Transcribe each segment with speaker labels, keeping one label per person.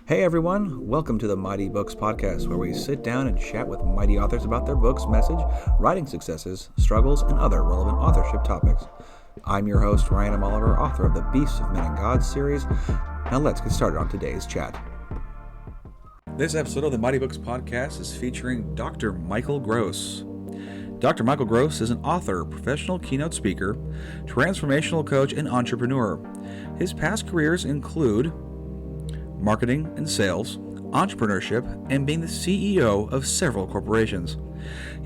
Speaker 1: Hey everyone, welcome to the Mighty Books Podcast, where we sit down and chat with mighty authors about their books, message, writing successes, struggles, and other relevant authorship topics. I'm your host, Ryan M. Oliver, author of the Beasts of Men and Gods series. Now let's get started on today's chat. This episode of the Mighty Books Podcast is featuring Dr. Michael Gross. Dr. Michael Gross is an author, professional keynote speaker, transformational coach, and entrepreneur. His past careers include marketing and sales, entrepreneurship, and being the CEO of several corporations.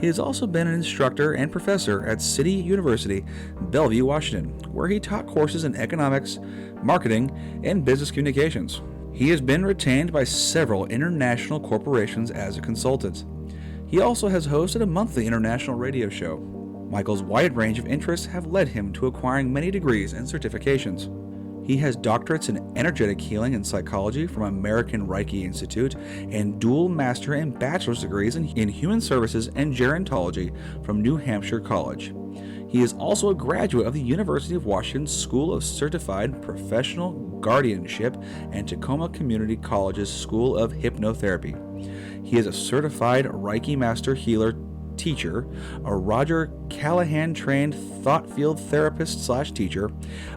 Speaker 1: He has also been an instructor and professor at City University, Bellevue, Washington, where he taught courses in economics, marketing, and business communications. He has been retained by several international corporations as a consultant. He also has hosted a monthly international radio show. Michael's wide range of interests have led him to acquiring many degrees and certifications. He has doctorates in energetic healing and psychology from American Reiki Institute and dual master and bachelor's degrees in human services and gerontology from New Hampshire College. He is also a graduate of the University of Washington School of Certified Professional Guardianship and Tacoma Community College's School of Hypnotherapy. He is a certified Reiki Master Healer teacher, a Roger Callahan trained thought field therapist / teacher,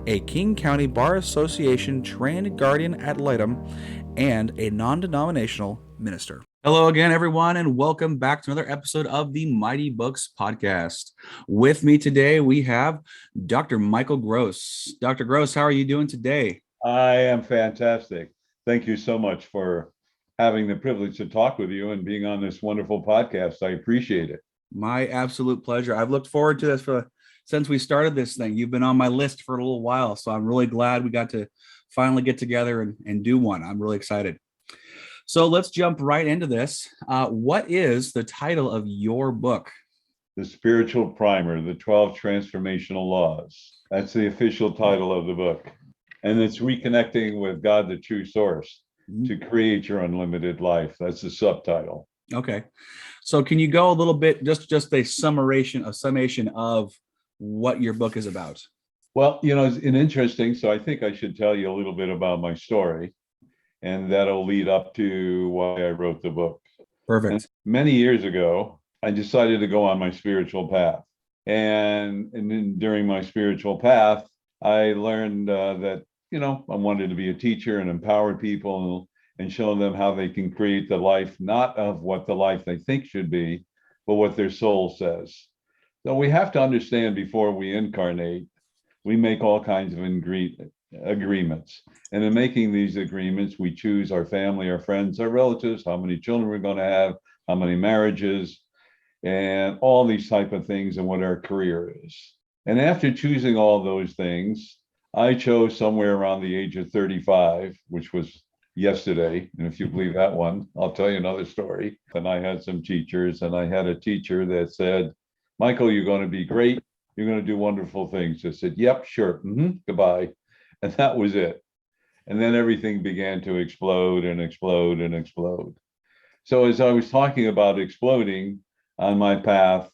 Speaker 1: a King County Bar Association trained guardian ad litem, and a non-denominational minister. Hello again, everyone, and welcome back to another episode of the Mighty Books Podcast. With me today, we have Dr. Michael Gross. Dr. Gross, how are you doing today?
Speaker 2: I am fantastic. Thank you so much for having the privilege to talk with you and being on this wonderful podcast. I appreciate it.
Speaker 1: My absolute pleasure. I've looked forward to this since we started this thing. You've been on my list for a little while, so I'm really glad we got to finally get together and do one. I'm really excited. So let's jump right into this. What is the title of your book?
Speaker 2: The Spiritual Primer, the 12 Transformational Laws. That's the official title of the book. And it's reconnecting with God, the true source, to create your unlimited life. That's the subtitle.
Speaker 1: Okay. So can you go a little bit, just a summation of what your book is about?
Speaker 2: Well, it's interesting. So I think I should tell you a little bit about my story, and that'll lead up to why I wrote the book.
Speaker 1: Perfect.
Speaker 2: And many years ago, I decided to go on my spiritual path. And then during my spiritual path, I learned that, I wanted to be a teacher and empower people and show them how they can create the life, not of what the life they think should be, but what their soul says. So we have to understand before we incarnate, we make all kinds of agreements. And in making these agreements, we choose our family, our friends, our relatives, how many children we're going to have, how many marriages, and all these type of things, and what our career is. And after choosing all those things, I chose somewhere around the age of 35, which was yesterday. And if you believe that one, I'll tell you another story. And I had some teachers, and I had a teacher that said, Michael, you're going to be great. You're going to do wonderful things. I said, yep, sure. Goodbye. And that was it. And then everything began to explode and explode and explode. So as I was talking about exploding on my path,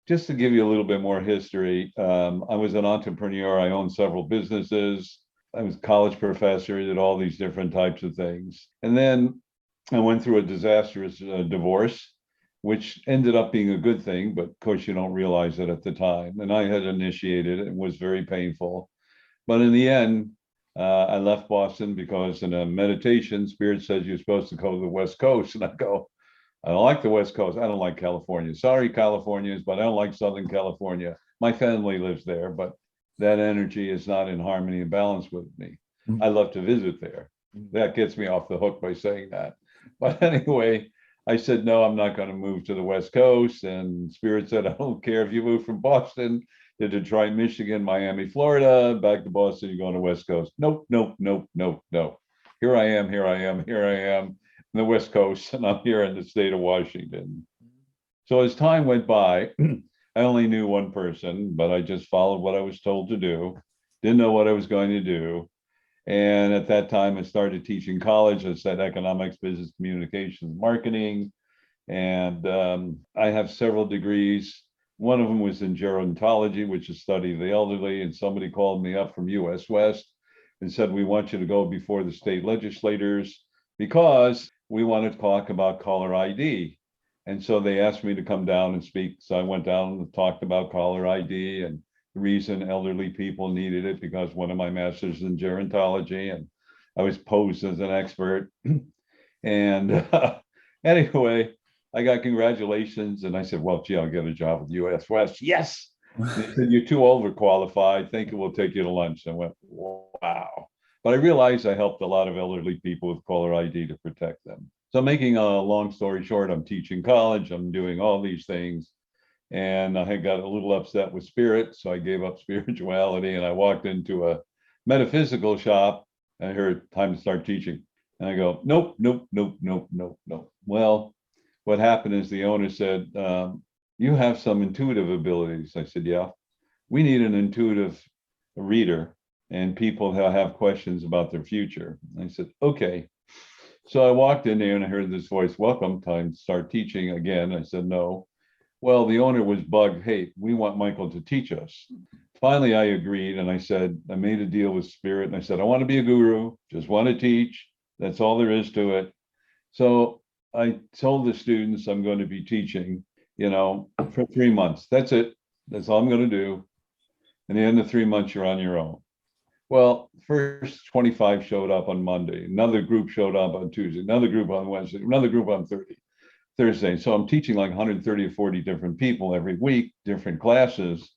Speaker 2: just to give you a little bit more history, I was an entrepreneur. I owned several businesses. I was a college professor, did all these different types of things. And then I went through a disastrous divorce, which ended up being a good thing, but of course you don't realize it at the time. And I had initiated it. It was very painful. But in the end, I left Boston because in a meditation, Spirit says you're supposed to go to the West Coast. And I go, I don't like the West Coast. I don't like California. Sorry, Californians, but I don't like Southern California. My family lives there, but that energy is not in harmony and balance with me. I love to visit there. That gets me off the hook by saying that. But anyway, I said, no, I'm not going to move to the West Coast. And Spirit said, I don't care if you move from Boston to Detroit, Michigan, Miami, Florida, back to Boston, you're going to West Coast. Nope. Here I am in the West Coast, and I'm here in the state of Washington. So as time went by, I only knew one person, but I just followed what I was told to do. Didn't know what I was going to do. And at that time, I started teaching college. I said economics, business communications, marketing. And I have several degrees. One of them was in gerontology, which is study of the elderly. And somebody called me up from US West and said, we want you to go before the state legislators because we want to talk about caller ID. And so they asked me to come down and speak. So I went down and talked about caller ID and the reason elderly people needed it, because one of my masters in gerontology, and I was posed as an expert. And anyway, I got congratulations. And I said, well, gee, I'll get a job with US West. Yes. And they said, you're too overqualified. Think it will take you to lunch. I went, wow. But I realized I helped a lot of elderly people with caller ID to protect them. So making a long story short, I'm teaching college, I'm doing all these things. And I had got a little upset with spirit. So I gave up spirituality and I walked into a metaphysical shop and I heard time to start teaching. And I go, nope, nope, nope, nope, nope, nope. Well, what happened is the owner said, you have some intuitive abilities. I said, yeah, we need an intuitive reader and people who have questions about their future. And I said, okay. So I walked in there and I heard this voice, welcome, time to start teaching again. I said, no. Well, the owner was bugged. Hey, we want Michael to teach us. Finally, I agreed. And I said, I made a deal with spirit. And I said, I want to be a guru, just want to teach. That's all there is to it. So I told the students I'm going to be teaching, for 3 months. That's it. That's all I'm going to do. And the end of 3 months, you're on your own. Well, first 25 showed up on Monday. Another group showed up on Tuesday. Another group on Wednesday. Another group on Thursday. So I'm teaching like 130 or 40 different people every week, different classes.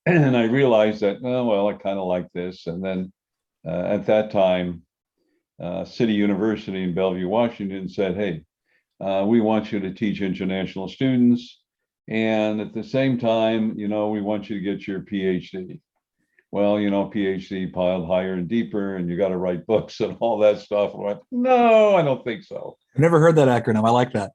Speaker 2: And I realized that, oh, well, I kind of like this. And then at that time, City University in Bellevue, Washington said, hey, we want you to teach international students. And at the same time, we want you to get your PhD. Well, PhD piled higher and deeper, and you got to write books and all that stuff. I went, no, I don't think so.
Speaker 1: I've never heard that acronym. I like that.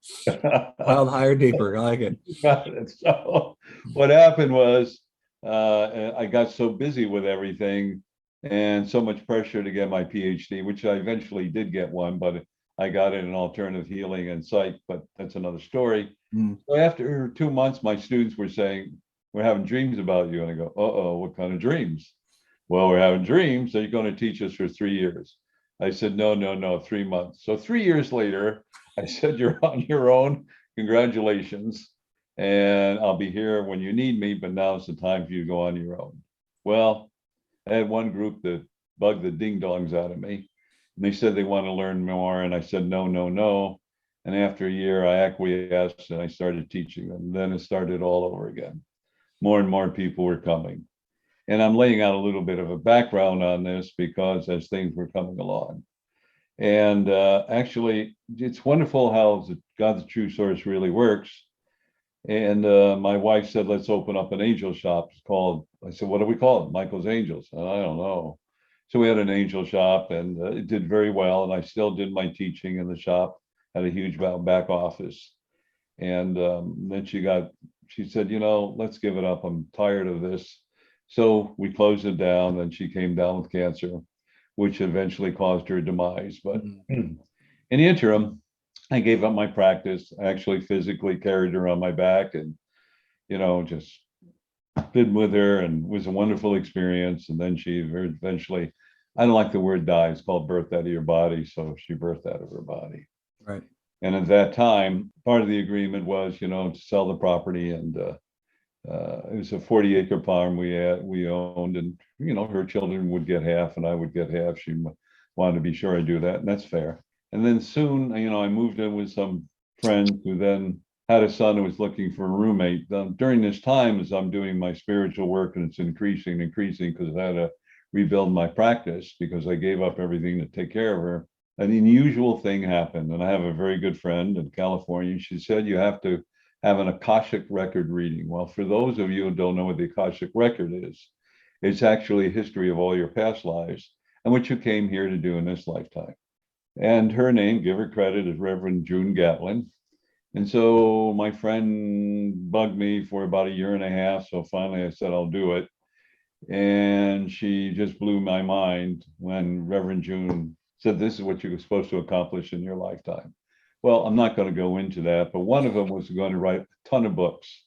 Speaker 1: Piled higher, deeper. I like it.
Speaker 2: So what happened was I got so busy with everything and so much pressure to get my PhD, which I eventually did get one, but I got it in alternative healing and psych, but that's another story. So after 2 months, my students were saying, we're having dreams about you. And I go, uh-oh, what kind of dreams? Well, we're having dreams. So you're going to teach us for 3 years. I said, no, 3 months. So 3 years later, I said, you're on your own. Congratulations. And I'll be here when you need me, but now it's the time for you to go on your own. Well, I had one group that bugged the ding dongs out of me. And they said they want to learn more. And I said, no. And after a year, I acquiesced and I started teaching them. And then it started all over again. More and more people were coming. And I'm laying out a little bit of a background on this because as things were coming along. And actually, it's wonderful how God, the true source, really works. And my wife said, let's open up an angel shop. I said, what do we call it? Michael's Angels. And I don't know. So we had an angel shop and it did very well. And I still did my teaching in the shop, had a huge back office. And then she said, let's give it up. I'm tired of this. So we closed it down. Then she came down with cancer, which eventually caused her demise. But in the interim, I gave up my practice. I actually physically carried her on my back and, just been with her, and it was a wonderful experience. And then she eventually, I don't like the word die, it's called birth out of your body. So she birthed out of her body.
Speaker 1: Right.
Speaker 2: And at that time, part of the agreement was, to sell the property. And it was a 40-acre farm we owned, and her children would get half and I would get half. She wanted to be sure I do that, and that's fair. And then soon, I moved in with some friends who then had a son who was looking for a roommate. During this time, as I'm doing my spiritual work, and it's increasing because I had to rebuild my practice because I gave up everything to take care of her. An unusual thing happened, and I have a very good friend in California. She said, you have to have an Akashic record reading. Well, for those of you who don't know what the Akashic record is, it's actually a history of all your past lives and what you came here to do in this lifetime. And her name, give her credit, is Reverend June Gatlin. And so my friend bugged me for about a year and a half. So finally I said, I'll do it. And she just blew my mind when Reverend June said, this is what you're supposed to accomplish in your lifetime. Well, I'm not going to go into that, but one of them was going to write a ton of books.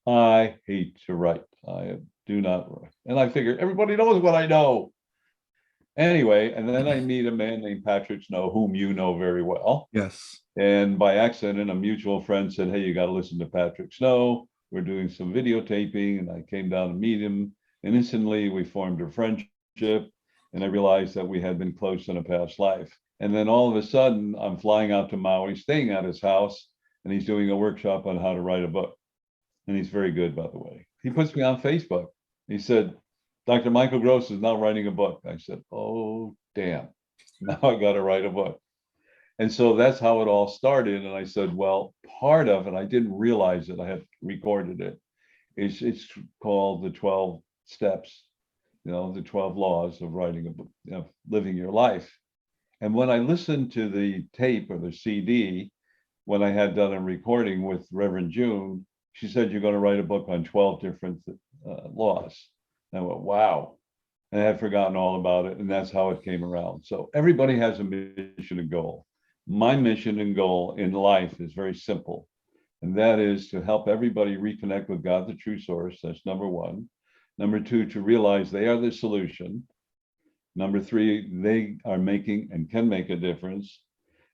Speaker 2: I hate to write. I do not write. And I figured everybody knows what I know. Anyway, and then I meet a man named Patrick Snow, whom you know very well.
Speaker 1: Yes.
Speaker 2: And by accident, a mutual friend said, "Hey, you got to listen to Patrick Snow. We're doing some videotaping." And I came down to meet him. And instantly we formed a friendship. And I realized that we had been close in a past life. And then all of a sudden, I'm flying out to Maui, staying at his house, and he's doing a workshop on how to write a book. And he's very good, by the way. He puts me on Facebook. He said, "Dr. Michael Gross is now writing a book." I said, "Oh, damn. Now I got to write a book." And so that's how it all started. And I said, well, part of it, I didn't realize it, I had recorded it. It's called the 12 steps, the 12 laws of writing a book, living your life. And when I listened to the tape or the CD, when I had done a recording with Reverend June, she said, "You're going to write a book on 12 different laws." And I went, wow. And I had forgotten all about it. And that's how it came around. So everybody has a mission and goal. My mission and goal in life is very simple, and that is to help everybody reconnect with God, the true source. That's number one. Number two, to realize they are the solution. Number three, they are making and can make a difference.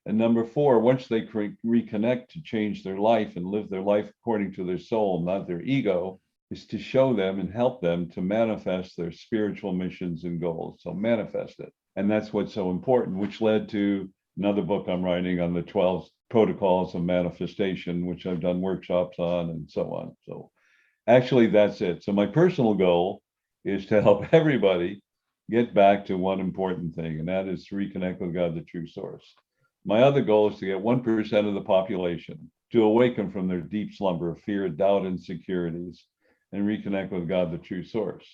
Speaker 2: And number four, once they reconnect to change their life and live their life according to their soul, not their ego, is to show them and help them to manifest their spiritual missions and goals. So manifest it. And that's what's so important, which led to another book I'm writing on the 12 protocols of manifestation, which I've done workshops on and so on. So actually, that's it. So my personal goal is to help everybody get back to one important thing, and that is to reconnect with God, the true source. My other goal is to get 1% of the population to awaken from their deep slumber of fear, doubt, insecurities, and reconnect with God, the true source.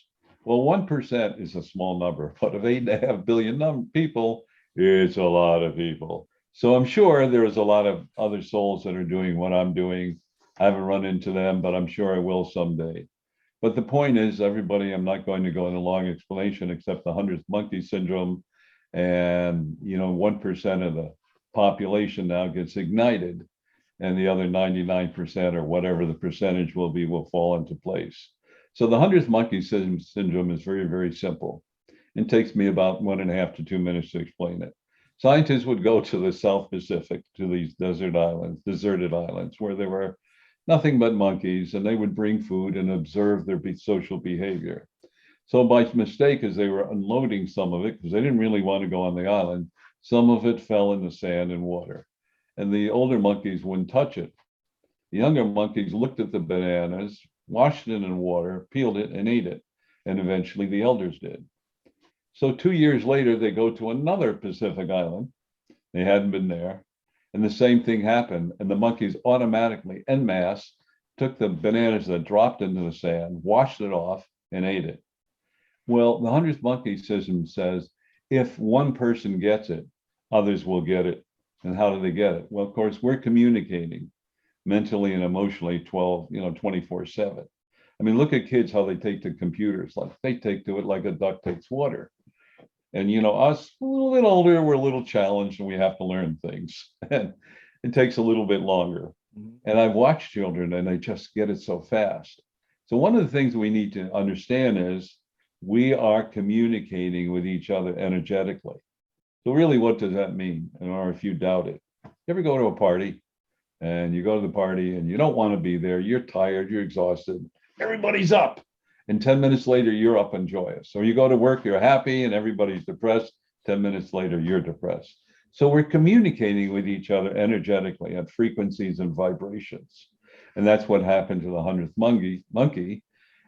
Speaker 2: Well, 1% is a small number, but of 8.5 billion people, it's a lot of people. So I'm sure there's a lot of other souls that are doing what I'm doing. I haven't run into them, but I'm sure I will someday. But the point is, everybody, I'm not going to go into a long explanation except the 100th monkey syndrome. And, 1% of the population now gets ignited, and the other 99% or whatever the percentage will be will fall into place. So the 100th monkey syndrome is very, very simple. It takes me about 1.5 to 2 minutes to explain it. Scientists would go to the South Pacific, to these deserted islands, where there were nothing but monkeys, and they would bring food and observe their social behavior. So by mistake, as they were unloading some of it, because they didn't really want to go on the island, some of it fell in the sand and water. And the older monkeys wouldn't touch it. The younger monkeys looked at the bananas, washed it in water, peeled it, and ate it. And eventually the elders did. So 2 years later, they go to another Pacific island. They hadn't been there. And the same thing happened. And the monkeys automatically, en masse, took the bananas that dropped into the sand, washed it off, and ate it. Well, the 100th monkey system says, if one person gets it, others will get it. And how do they get it? Well, of course, we're communicating mentally and emotionally 24/7. I mean, look at kids, how they take to computers. Like they take to it like a duck takes water. And, us, a little bit older, we're a little challenged and we have to learn things. And it takes a little bit longer. And I've watched children and they just get it so fast. So one of the things we need to understand is we are communicating with each other energetically. So really, what does that mean? Or if you doubt it, you ever go to a party and you go to the party and you don't want to be there, you're tired, you're exhausted, everybody's up. And 10 minutes later, you're up and joyous. So you go to work, you're happy, and everybody's depressed. 10 minutes later, you're depressed. So we're communicating with each other energetically at frequencies and vibrations. And that's what happened to the 100th monkey.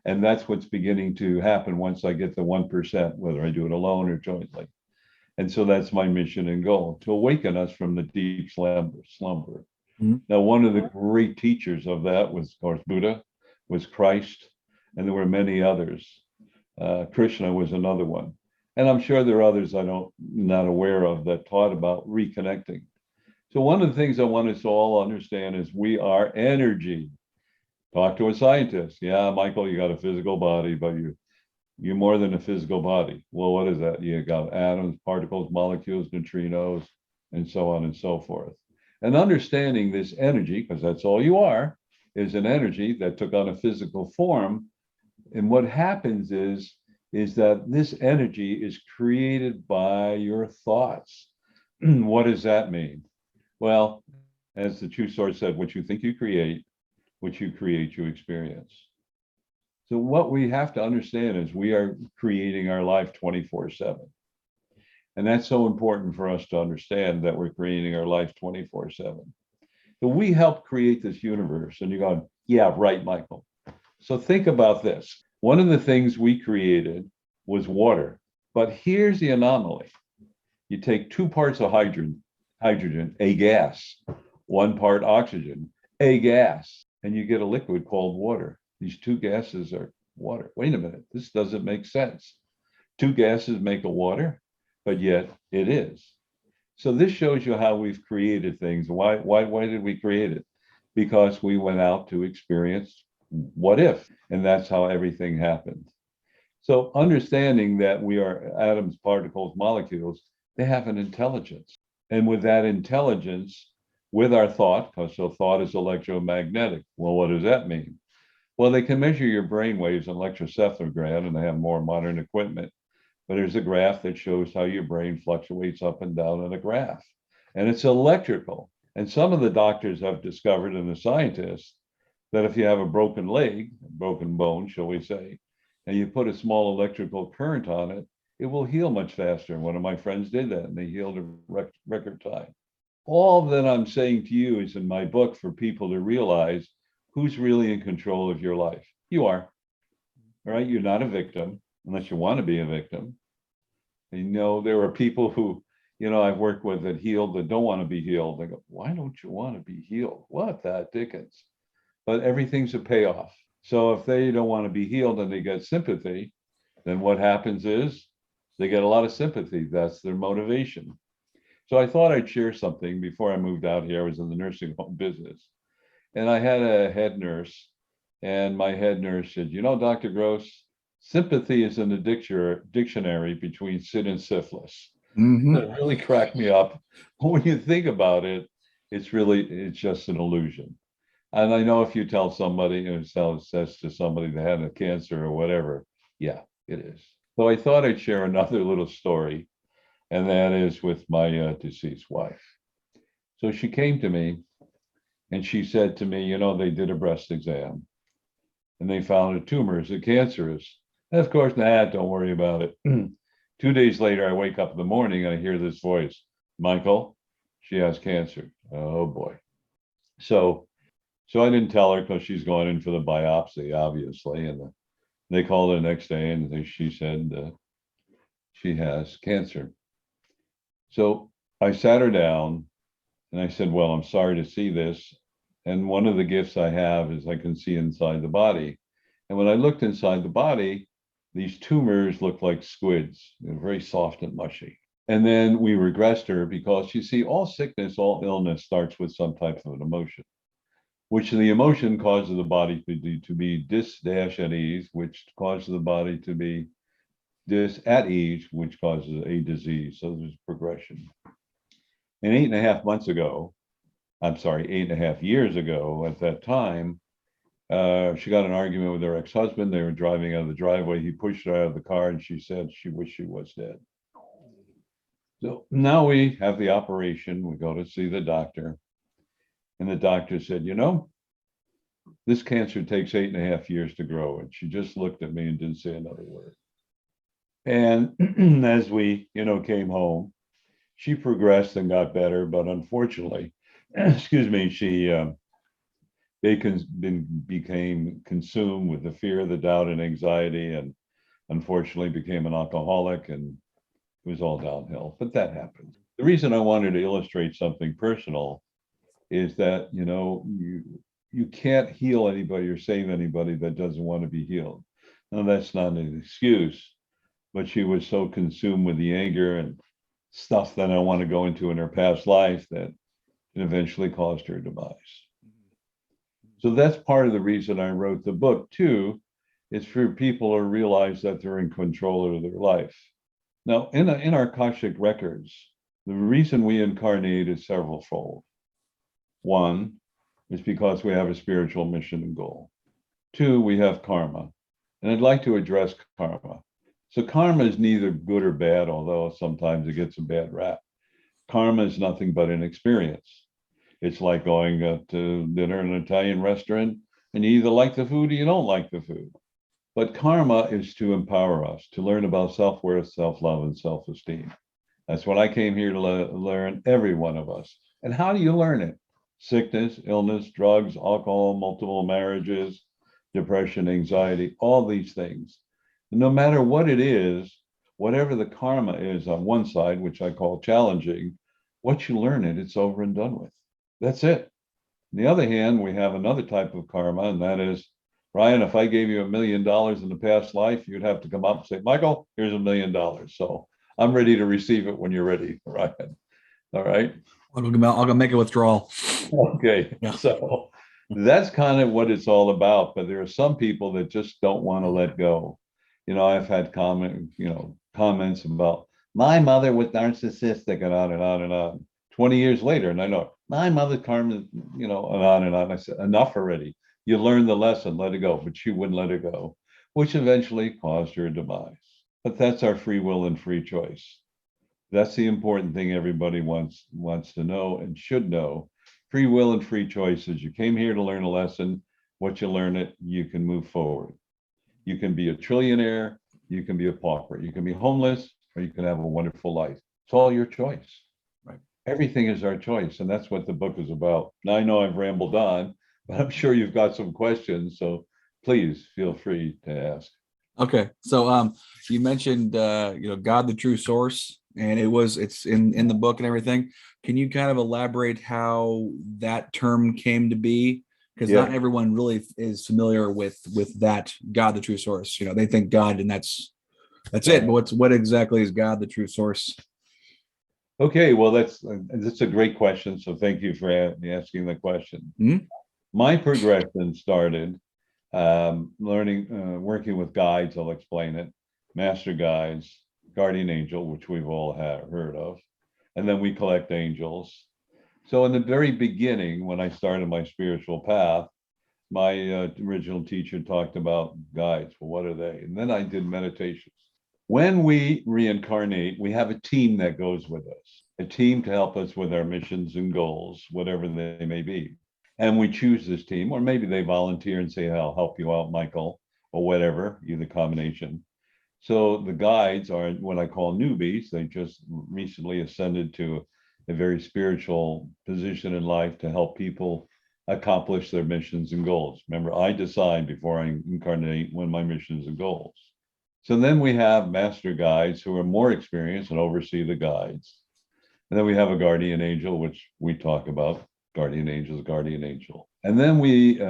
Speaker 2: And that's what's beginning to happen once I get the 1%, whether I do it alone or jointly. And so that's my mission and goal, to awaken us from the deep slumber. Mm-hmm. Now, one of the great teachers of that was, of course, Buddha, was Christ, and there were many others. Krishna was another one. And I'm sure there are others I'm not aware of that taught about reconnecting. So one of the things I want us to all understand is we are energy. Talk to a scientist. Yeah, Michael, you got a physical body, but you're more than a physical body. Well, what is that? You got atoms, particles, molecules, neutrinos, and so on and so forth. And understanding this energy, because that's all you are, is an energy that took on a physical form. And what happens is is that this energy is created by your thoughts. What does that mean? Well, as the true source said, what you think you create, you experience. So what we have to understand is we are creating our life 24/7. And that's so important for us to understand that we're creating our life 24/7. So we help create this universe. And you're going, yeah, right, Michael. So think about this. One of the things we created was water. But here's the anomaly. You take 2 parts of hydrogen, a gas, 1 part oxygen, a gas, and you get a liquid called water. These 2 gases are water. Wait a minute, this doesn't make sense. 2 gases make a water, but yet it is. So this shows you how we've created things. Why did we create it? Because we went out to experience what if, and that's how everything happened. So understanding that we are atoms, particles, molecules, they have an intelligence. And with that intelligence, with our thought, because so thought is electromagnetic. Well, what does that mean? Well, they can measure your brain waves in electroencephalogram, and they have more modern equipment. But there's a graph that shows how your brain fluctuates up and down in a graph. And it's electrical. And some of the doctors have discovered, and the scientists, that if you have a broken leg, broken bone, shall we say, and you put a small electrical current on it, it will heal much faster. And one of my friends did that, and they healed in record time. All that I'm saying to you is in my book for people to realize who's really in control of your life. You are, right? You're not a victim unless you want to be a victim. And, there are people who, I've worked with that healed that don't want to be healed. They go, why don't you want to be healed? What the dickens? But everything's a payoff. So if they don't want to be healed and they get sympathy, then what happens is they get a lot of sympathy. That's their motivation. So I thought I'd share something before I moved out here. I was in the nursing home business. And I had a head nurse, and my head nurse said, Dr. Gross, sympathy is in the dictionary between sin and syphilis. Mm-hmm. It really cracked me up. But when you think about it, it's just an illusion. And I know if you tell somebody, says to somebody they had a cancer or whatever, yeah, it is. So I thought I'd share another little story, and that is with my deceased wife. So she came to me, and she said to me, they did a breast exam, and they found a tumor. Is it cancerous? And of course, don't worry about it. 2 days later, I wake up in the morning and I hear this voice, Michael, she has cancer. Oh boy. So I didn't tell her because she's going in for the biopsy, obviously. And they called her the next day and she said she has cancer. So I sat her down and I said, well, I'm sorry to see this. And one of the gifts I have is I can see inside the body. And when I looked inside the body, these tumors looked like squids. They're very soft and mushy. And then we regressed her because you see, all sickness, all illness starts with some type of an emotion, which the emotion causes the body to be dis-dash at ease, which causes the body to be dis at ease, which causes a disease. So there's progression. And 8.5 years ago, at that time, she got an argument with her ex-husband. They were driving out of the driveway. He pushed her out of the car and she said she wished she was dead. So now we have the operation. We go to see the doctor. And the doctor said, this cancer takes 8.5 years to grow. And she just looked at me and didn't say another word. And as we, came home, she progressed and got better. But unfortunately, she became consumed with the fear, the doubt, and anxiety, and unfortunately became an alcoholic, and it was all downhill. But that happened. The reason I wanted to illustrate something personal is that, you can't heal anybody or save anybody that doesn't want to be healed. Now, that's not an excuse, but she was so consumed with the anger and stuff that I want to go into in her past life that it eventually caused her demise. So that's part of the reason I wrote the book too, is for people to realize that they're in control of their life. Now, in our Akashic records, the reason we incarnate is severalfold. One is because we have a spiritual mission and goal. Two, we have karma. And I'd like to address karma. So karma is neither good or bad, although sometimes it gets a bad rap. Karma is nothing but an experience. It's like going to dinner in an Italian restaurant and you either like the food or you don't like the food. But karma is to empower us, to learn about self-worth, self-love, and self-esteem. That's what I came here to learn, every one of us. And how do you learn it? Sickness, illness, drugs, alcohol, multiple marriages, depression, anxiety, all these things. And no matter what it is, whatever the karma is on one side, which I call challenging, once you learn it, it's over and done with. That's it. On the other hand, we have another type of karma, and that is, Ryan, if I gave you $1 million in the past life, you'd have to come up and say, Michael, here's $1 million. So I'm ready to receive it when you're ready, Ryan. All right.
Speaker 1: I'll go make a withdrawal.
Speaker 2: Okay.
Speaker 1: Yeah.
Speaker 2: So that's kind of what it's all about. But there are some people that just don't want to let go. I've had comments about my mother was narcissistic and on and on and on. 20 years later, and I know my mother karma, and on and on. I said, enough already. You learned the lesson, let it go. But she wouldn't let it go, which eventually caused her demise. But that's our free will and free choice. That's the important thing everybody wants to know and should know. Free will and free choices. You came here to learn a lesson. Once you learn it, you can move forward. You can be a trillionaire, you can be a pauper, you can be homeless, or you can have a wonderful life. It's all your choice.
Speaker 1: Right.
Speaker 2: Everything is our choice, and that's what the book is about. Now, I know I've rambled on, but I'm sure you've got some questions, so please feel free to ask.
Speaker 1: Okay. So you mentioned God the true source, and it's in the book and everything. Can you kind of elaborate how that term came to be? Because not everyone really is familiar with that God the true source. They think God and that's it. But what exactly is God the true source?
Speaker 2: Okay, well that's a great question. So thank you for asking the question.
Speaker 1: Mm-hmm.
Speaker 2: My progression started working with guides. I'll explain it. Master guides, guardian angel, which we've all heard of, and then we collect angels. So in the very beginning, when I started my spiritual path, my original teacher talked about guides. Well, what are they? And then I did meditations. When we reincarnate, we have a team that goes with us, a team to help us with our missions and goals, whatever they may be. And we choose this team, or maybe they volunteer and say, I'll help you out, Michael, or whatever, either combination. So the guides are what I call newbies. They just recently ascended to a very spiritual position in life to help people accomplish their missions and goals. Remember, I decide before I incarnate when my missions and goals. So then we have master guides who are more experienced and oversee the guides. And then we have a guardian angel, which we talk about, guardian angel. And then we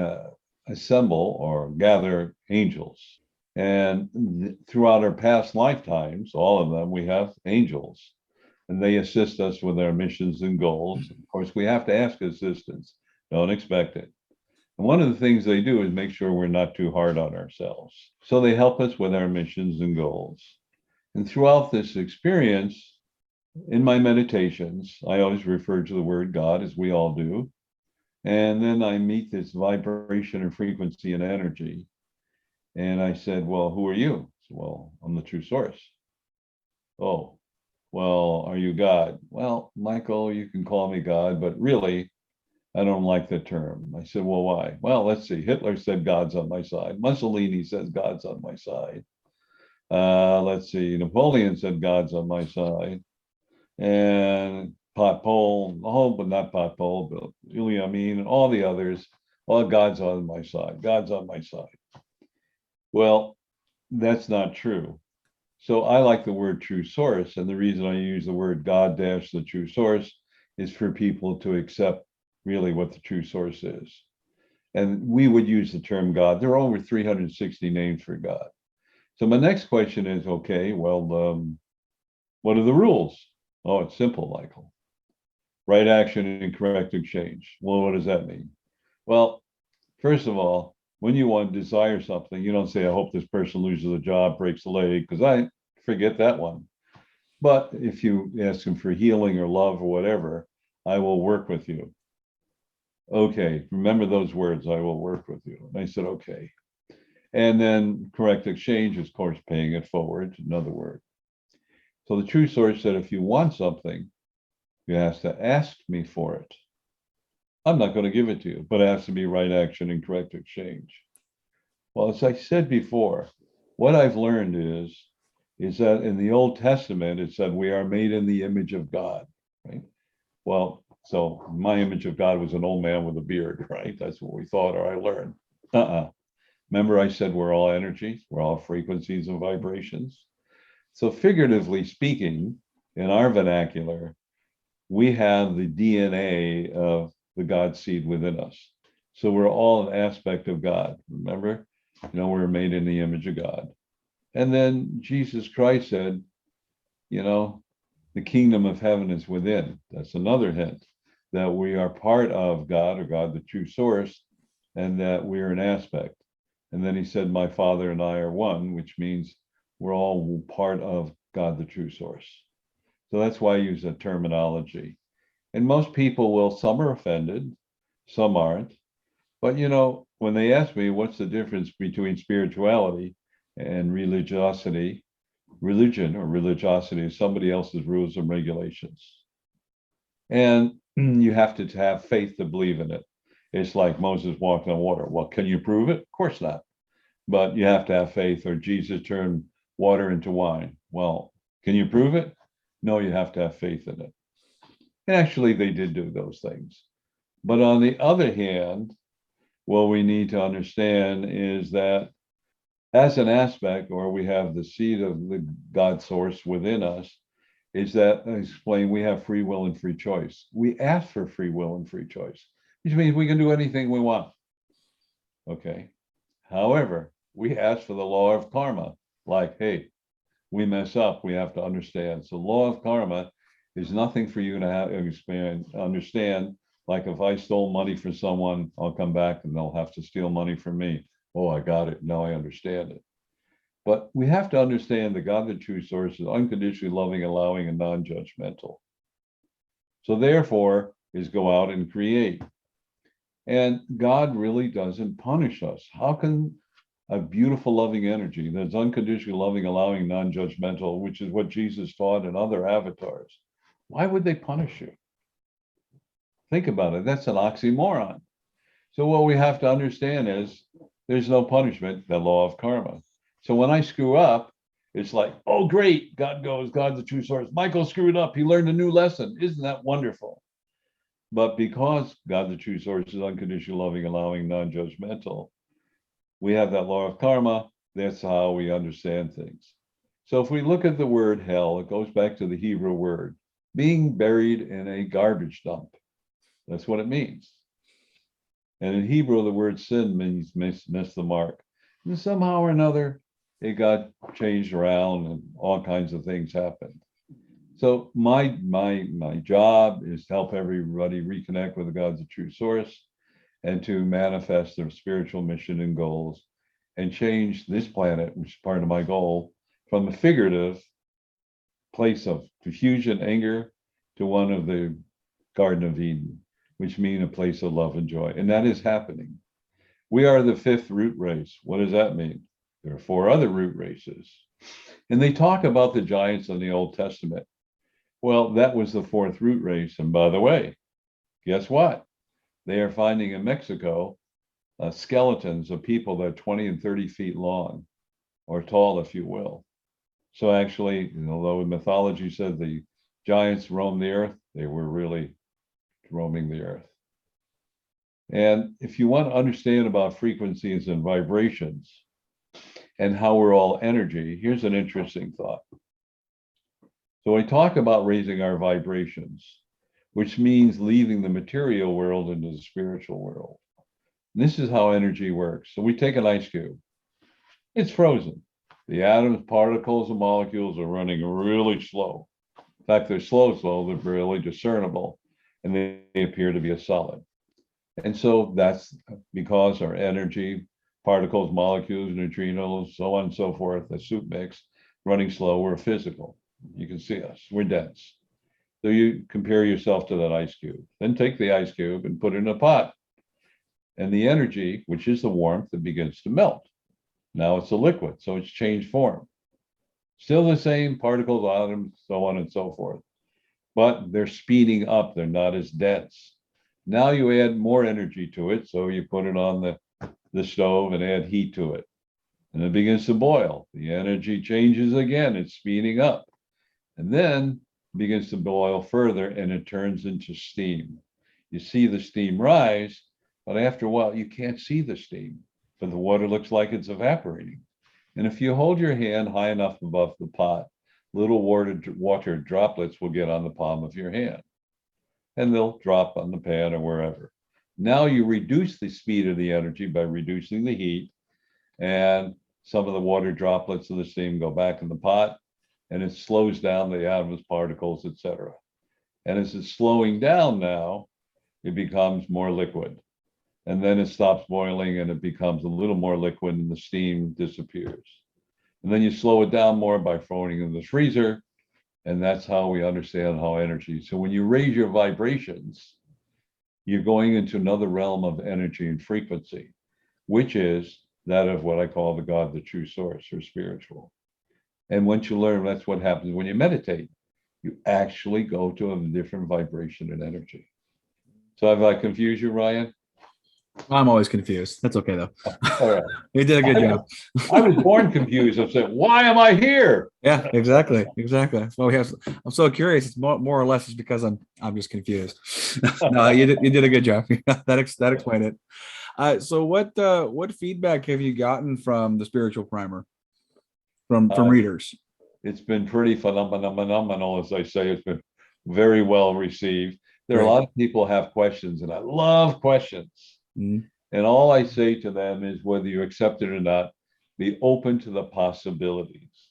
Speaker 2: assemble or gather angels. And throughout our past lifetimes, all of them, we have angels. And they assist us with our missions and goals. Of course, we have to ask assistance. Don't expect it. And one of the things they do is make sure we're not too hard on ourselves. So they help us with our missions and goals. And throughout this experience, in my meditations, I always refer to the word God, as we all do. And then I meet this vibration and frequency and energy. And I said, well, who are you? Said, well, I'm the true source. Oh, well, are you God? Well, Michael, you can call me God, but really, I don't like the term. I said, well, why? Well, let's see. Hitler said God's on my side. Mussolini says God's on my side. Let's see. Napoleon said God's on my side. And Potpole, but not Potpole, but Ili Amin and all the others, all God's on my side. God's on my side. Well, that's not true. So I like the word true source. And the reason I use the word God dash the true source is for people to accept really what the true source is. And we would use the term God. There are over 360 names for God. So my next question is, okay, well, what are the rules? Oh, it's simple, Michael. Right action and correct exchange. Well, what does that mean? Well, first of all, when you want to desire something, you don't say, I hope this person loses a job, breaks a leg, because I forget that one. But if you ask them for healing or love or whatever, I will work with you. Okay, remember those words, I will work with you. And I said, okay. And then correct exchange is, of course, paying it forward, another word. So the true source said, if you want something, you have to ask me for it. I'm not going to give it to you, but it has to be right action and correct exchange. Well, as I said before, what I've learned is that in the Old Testament, it said we are made in the image of God, right? Well, so my image of God was an old man with a beard, right? That's what we thought, or I learned. Remember I said we're all energy, we're all frequencies and vibrations. So figuratively speaking, in our vernacular, we have the DNA of the God seed within us. So we're all an aspect of God. Remember, we're made in the image of God. And then Jesus Christ said, the kingdom of heaven is within. That's another hint that we are part of God, or God, the true source, and that we're an aspect. And then he said, my Father and I are one, which means we're all part of God, the true source. So that's why I use that terminology. And most people some are offended, some aren't. But, when they ask me, what's the difference between spirituality and religiosity? Religion or religiosity is somebody else's rules and regulations. And you have to have faith to believe in it. It's like Moses walking on water. Well, can you prove it? Of course not. But you have to have faith. Or Jesus turned water into wine. Well, can you prove it? No, you have to have faith in it. And actually, they did do those things. But on the other hand, what we need to understand is that as an aspect, or we have the seed of the God source within us, is that I explain we have free will and free choice. We ask for free will and free choice, which means we can do anything we want. Okay. However, we ask for the law of karma, like, hey, we mess up, we have to understand. So law of karma is nothing for you to understand. Like if I stole money from someone, I'll come back and they'll have to steal money from me. Oh, I got it. Now I understand it. But we have to understand that God, the true source, is unconditionally loving, allowing, and non-judgmental. So therefore, is go out and create. And God really doesn't punish us. How can a beautiful, loving energy that's unconditionally loving, allowing, non-judgmental, which is what Jesus taught in other avatars, why would they punish you? Think about it. That's an oxymoron. So what we have to understand is there's no punishment, the law of karma. So when I screw up, it's like, oh, great. God goes, God's the true source. Michael screwed up. He learned a new lesson. Isn't that wonderful? But because God, the true source, is unconditionally loving, allowing, non-judgmental, we have that law of karma. That's how we understand things. So if we look at the word hell, it goes back to the Hebrew word, being buried in a garbage dump. That's what it means. And in Hebrew, the word sin means miss the mark. And somehow or another, it got changed around and all kinds of things happened. So my job is to help everybody reconnect with the God's the true source and to manifest their spiritual mission and goals and change this planet, which is part of my goal, from a figurative place of confusion, anger, to one of the Garden of Eden, which mean a place of love and joy. And that is happening. We are the fifth root race. What does that mean? There are 4 other root races. And they talk about the giants in the Old Testament. Well, that was the 4th root race. And by the way, guess what? They are finding in Mexico skeletons of people that are 20 and 30 feet long, or tall, if you will. So actually, although mythology said the giants roamed the earth, they were really roaming the earth. And if you want to understand about frequencies and vibrations and how we're all energy, here's an interesting thought. So I talk about raising our vibrations, which means leaving the material world into the spiritual world. And this is how energy works. So we take an ice cube. It's frozen. The atoms, particles, and molecules are running really slow. In fact, they're slow, they're barely discernible, and they appear to be a solid. And so that's because our energy, particles, molecules, neutrinos, so on and so forth, the soup mix, running slow, we're physical. You can see us, we're dense. So you compare yourself to that ice cube. Then take the ice cube and put it in a pot. And the energy, which is the warmth, that begins to melt. Now it's a liquid, so it's changed form. Still the same particles, atoms, so on and so forth, but they're speeding up. They're not as dense. Now you add more energy to it, so you put it on the stove and add heat to it, and it begins to boil. The energy changes again, it's speeding up, and then begins to boil further, and it turns into steam. You see the steam rise, but after a while, you can't see the steam, but the water looks like it's evaporating. And if you hold your hand high enough above the pot, little water droplets will get on the palm of your hand, and they'll drop on the pan or wherever. Now you reduce the speed of the energy by reducing the heat, and some of the water droplets of the steam go back in the pot, and it slows down the atoms, particles, etc. And as it's slowing down now, it becomes more liquid. And then it stops boiling and it becomes a little more liquid and the steam disappears. And then you slow it down more by throwing it in the freezer. And that's how we understand how energy. So when you raise your vibrations, you're going into another realm of energy and frequency, which is that of what I call the God, the true source, or spiritual. And once you learn, that's what happens when you meditate. You actually go to a different vibration and energy. So have I confused you, Ryan?
Speaker 1: I'm always confused. That's okay though.
Speaker 2: All right.
Speaker 1: You did a good job.
Speaker 2: I was born confused. I said, why am I here?
Speaker 1: Yeah, exactly. Well, we have. I'm so curious. It's more or less just because I'm just confused. No, you did a good job. That explained it. So what feedback have you gotten from the spiritual primer from readers?
Speaker 2: It's been pretty phenomenal, as I say. It's been very well received. There are a
Speaker 1: Great.
Speaker 2: lot of people have questions, and I love questions.
Speaker 1: Mhm.
Speaker 2: And all I say to them is, whether you accept it or not, be open to the possibilities.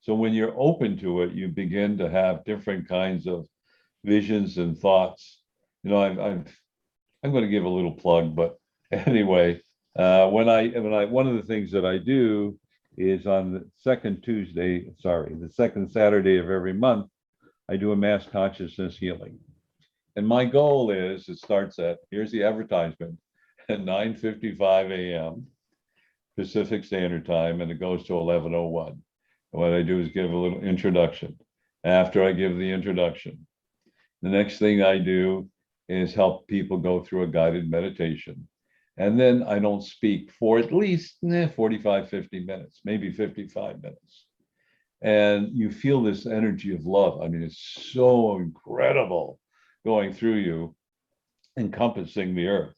Speaker 2: So when you're open to it, you begin to have different kinds of visions and thoughts. You know, I'm going to give a little plug, but anyway, one of the things that I do is on the the second Saturday of every month, I do a mass consciousness healing. And my goal is, it starts at, here's the advertisement, at 9:55 a.m. Pacific Standard Time, and it goes to 11:01. And what I do is give a little introduction. After I give the introduction, the next thing I do is help people go through a guided meditation. And then I don't speak for at least 45, 50 minutes, maybe 55 minutes. And you feel this energy of love. I mean, it's so incredible going through you, encompassing the earth.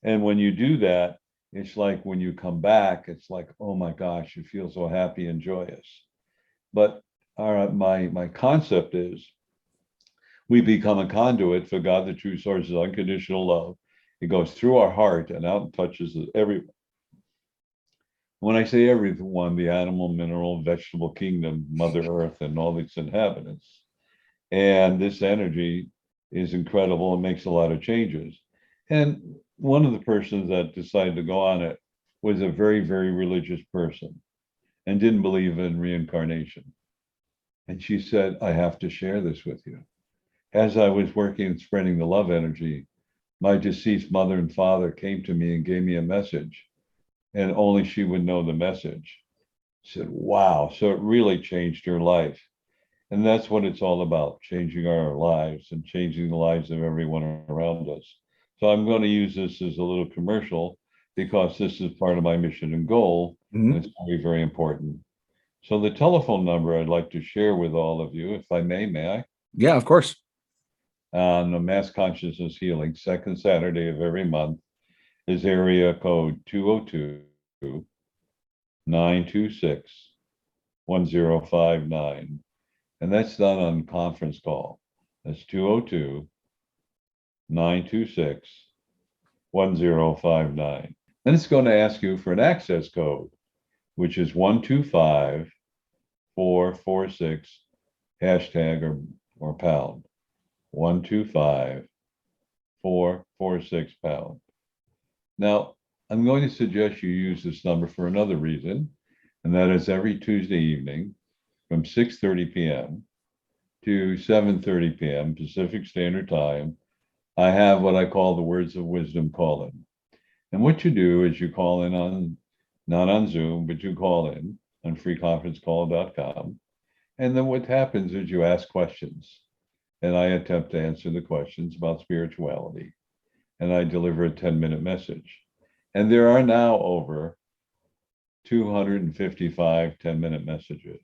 Speaker 2: And when you do that, it's like when you come back, it's like, oh my gosh, you feel so happy and joyous. But my concept is, we become a conduit for God, the true source of unconditional love. It goes through our heart and out and touches everyone. When I say everyone, the animal, mineral, vegetable kingdom, Mother Earth, and all its inhabitants. And this energy is incredible. It makes a lot of changes. And one of the persons that decided to go on it was a very, very religious person and didn't believe in reincarnation. And she said, I have to share this with you. As I was working and spreading the love energy, my deceased mother and father came to me and gave me a message, and only she would know the message. I said, wow. So it really changed her life. And that's what it's all about, changing our lives and changing the lives of everyone around us. So I'm going to use this as a little commercial, because this is part of my mission and goal,
Speaker 1: Mhm.
Speaker 2: and it's very, very important. So the telephone number I'd like to share with all of you, if I may I?
Speaker 1: Yeah, of course.
Speaker 2: On the Mass Consciousness Healing, second Saturday of every month, is area code 202-926-1059. And that's done on conference call. That's 202-926-1059. Then it's going to ask you for an access code, which is 125446 hashtag or pound. 125446 £. Now, I'm going to suggest you use this number for another reason, and that is every Tuesday evening from 6:30 p.m. to 7:30 p.m. Pacific Standard Time, I have what I call the Words of Wisdom call-in. And what you do is you call in on not on Zoom, but you call in on freeconferencecall.com. And then what happens is you ask questions, and I attempt to answer the questions about spirituality, and I deliver a 10-minute message. And there are now over 255 10-minute messages.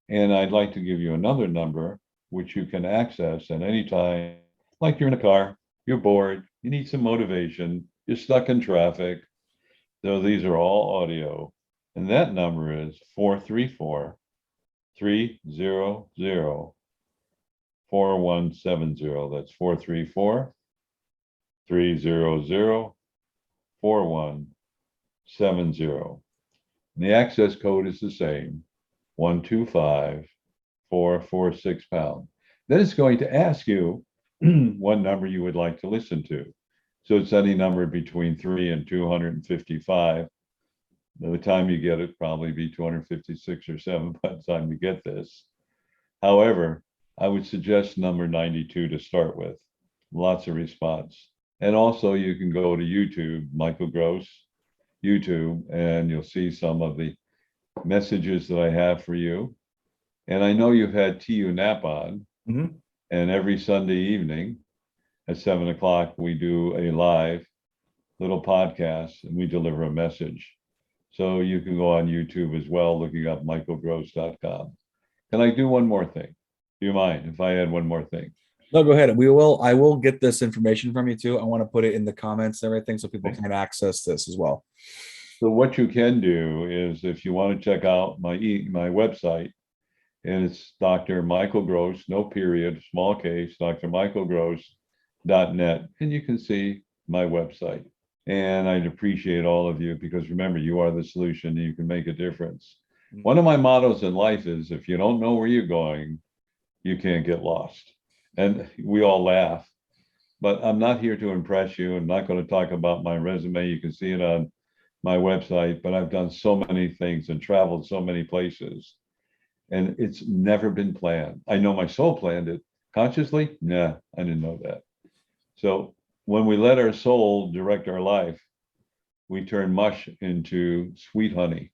Speaker 2: And I'd like to give you another number, which you can access at any time, like you're in a car, you're bored, you need some motivation, you're stuck in traffic. So these are all audio. And that number is 434 300 4170. That's 434 300 4170. And the access code is the same, 125446 #. Then it's going to ask you what number you would like to listen to. So it's any number between 3 and 255. By the time you get it, probably be 256 or 7 by the time you get this. However, I would suggest number 92 to start with. Lots of response. And also you can go to YouTube, Michael Gross, YouTube, and you'll see some of the messages that I have for you. And I know you've had TU Nap on,
Speaker 1: Mm-hmm.
Speaker 2: and every Sunday evening at 7 o'clock, we do a live little podcast and we deliver a message. So you can go on YouTube as well, looking up michaelgross.com. Can I do one more thing? Do you mind if I add one more thing?
Speaker 1: No, go ahead. I will get this information from you too. I want to put it in the comments and everything so people can access this as well.
Speaker 2: So what you can do is, if you want to check out my website, and it's Dr. Michael Gross, no period, small case, drmichaelgross.net, and you can see my website. And I'd appreciate all of you, because remember, you are the solution and you can make a difference. One of my mottos in life is, if you don't know where you're going, you can't get lost. And we all laugh, but I'm not here to impress you. I'm not going to talk about my resume. You can see it on my website, but I've done so many things and traveled so many places, and it's never been planned. I know my soul planned it consciously. Nah, I didn't know that. So when we let our soul direct our life, we turn mush into sweet honey.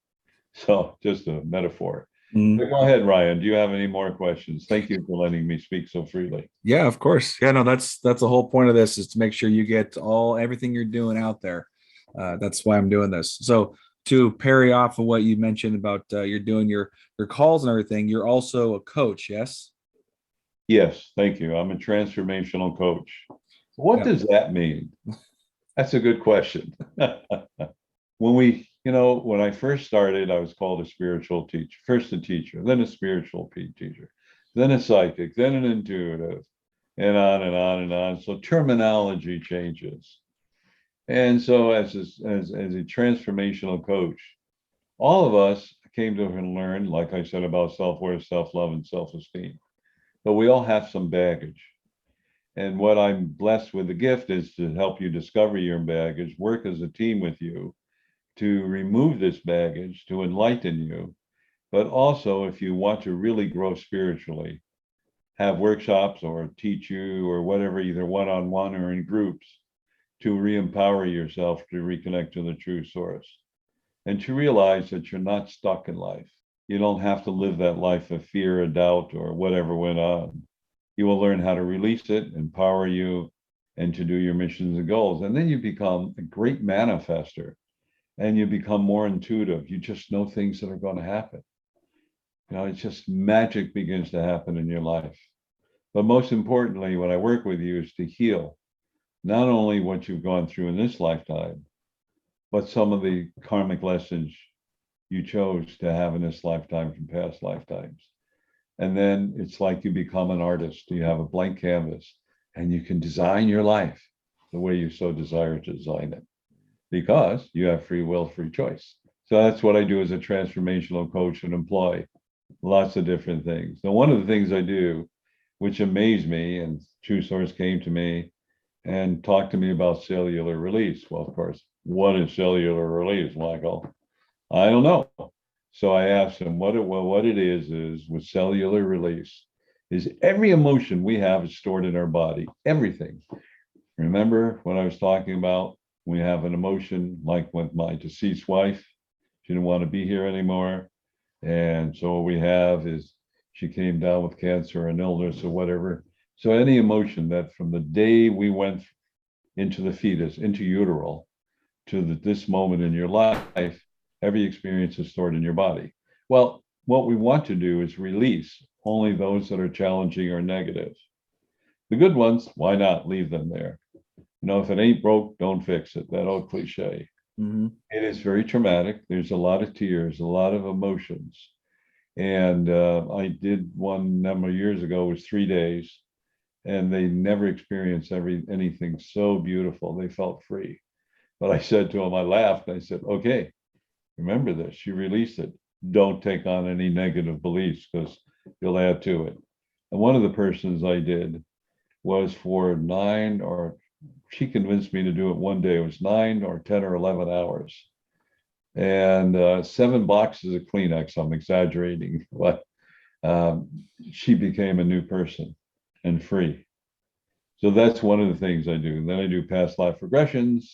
Speaker 2: So just a metaphor. But go ahead, Ryan. Do you have any more questions? Thank you for letting me speak so freely.
Speaker 1: Yeah, of course. Yeah, no, that's the whole point of this, is to make sure you get everything you're doing out there. That's why I'm doing this. So to parry off of what you mentioned about you're doing your calls and everything, you're also a coach, yes?
Speaker 2: Yes, thank you. I'm a transformational coach. What does that mean? That's a good question. When I first started, I was called a spiritual teacher, first a teacher, then a spiritual teacher, then a psychic, then an intuitive, and on and on and on. So terminology changes. And so as a transformational coach, all of us came to learn, like I said, about self-worth, self-love, and self-esteem. But we all have some baggage. And what I'm blessed with the gift is to help you discover your baggage, work as a team with you to remove this baggage, to enlighten you. But also, if you want to really grow spiritually, have workshops or teach you or whatever, either one-on-one or in groups, to re-empower yourself to reconnect to the true source and to realize that you're not stuck in life. You don't have to live that life of fear or doubt or whatever went on. You will learn how to release it, empower you, and to do your missions and goals. And then you become a great manifester, and you become more intuitive. You just know things that are going to happen. It's just magic begins to happen in your life. But most importantly, when I work with you is to heal not only what you've gone through in this lifetime, but some of the karmic lessons you chose to have in this lifetime from past lifetimes. And then it's like you become an artist. You have a blank canvas and you can design your life the way you so desire to design it, because you have free will, free choice. So that's what I do as a transformational coach and employ lots of different things. Now, one of the things I do, which amazed me, and True Source came to me and talked to me about cellular release. Well, of course, what is cellular release, Michael? I don't know. So I asked him what it is with cellular release is every emotion we have is stored in our body, everything. Remember what I was talking about We have an emotion, like with my deceased wife. She didn't want to be here anymore. And so what we have is she came down with cancer and illness or whatever. So any emotion that from the day we went into the fetus, into utero, to this moment in your life, every experience is stored in your body. Well, what we want to do is release only those that are challenging or negative. The good ones, why not leave them there? If it ain't broke, don't fix it. That old cliche.
Speaker 1: Mm-hmm.
Speaker 2: It is very traumatic. There's a lot of tears, a lot of emotions. And I did one number of years ago, it was 3 days, and they never experienced anything so beautiful. They felt free. But I said to him, I laughed. I said, okay, remember this, you release it. Don't take on any negative beliefs because you'll add to it. And one of the persons I did was for she convinced me to do it one day. It was 9 or 10 or 11 hours. And 7 boxes of Kleenex. I'm exaggerating, but she became a new person and free. So that's one of the things I do. And then I do past life regressions,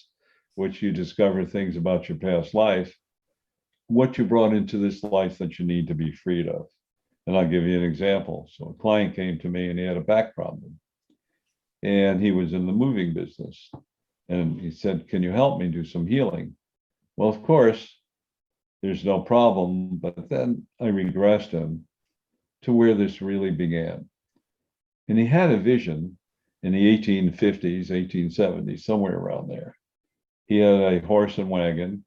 Speaker 2: which you discover things about your past life, what you brought into this life that you need to be freed of. And I'll give you an example. So a client came to me and he had a back problem. And he was in the moving business. And he said, can you help me do some healing? Well, of course, there's no problem. But then I regressed him to where this really began. And he had a vision in the 1850s, 1870s, somewhere around there. He had a horse and wagon.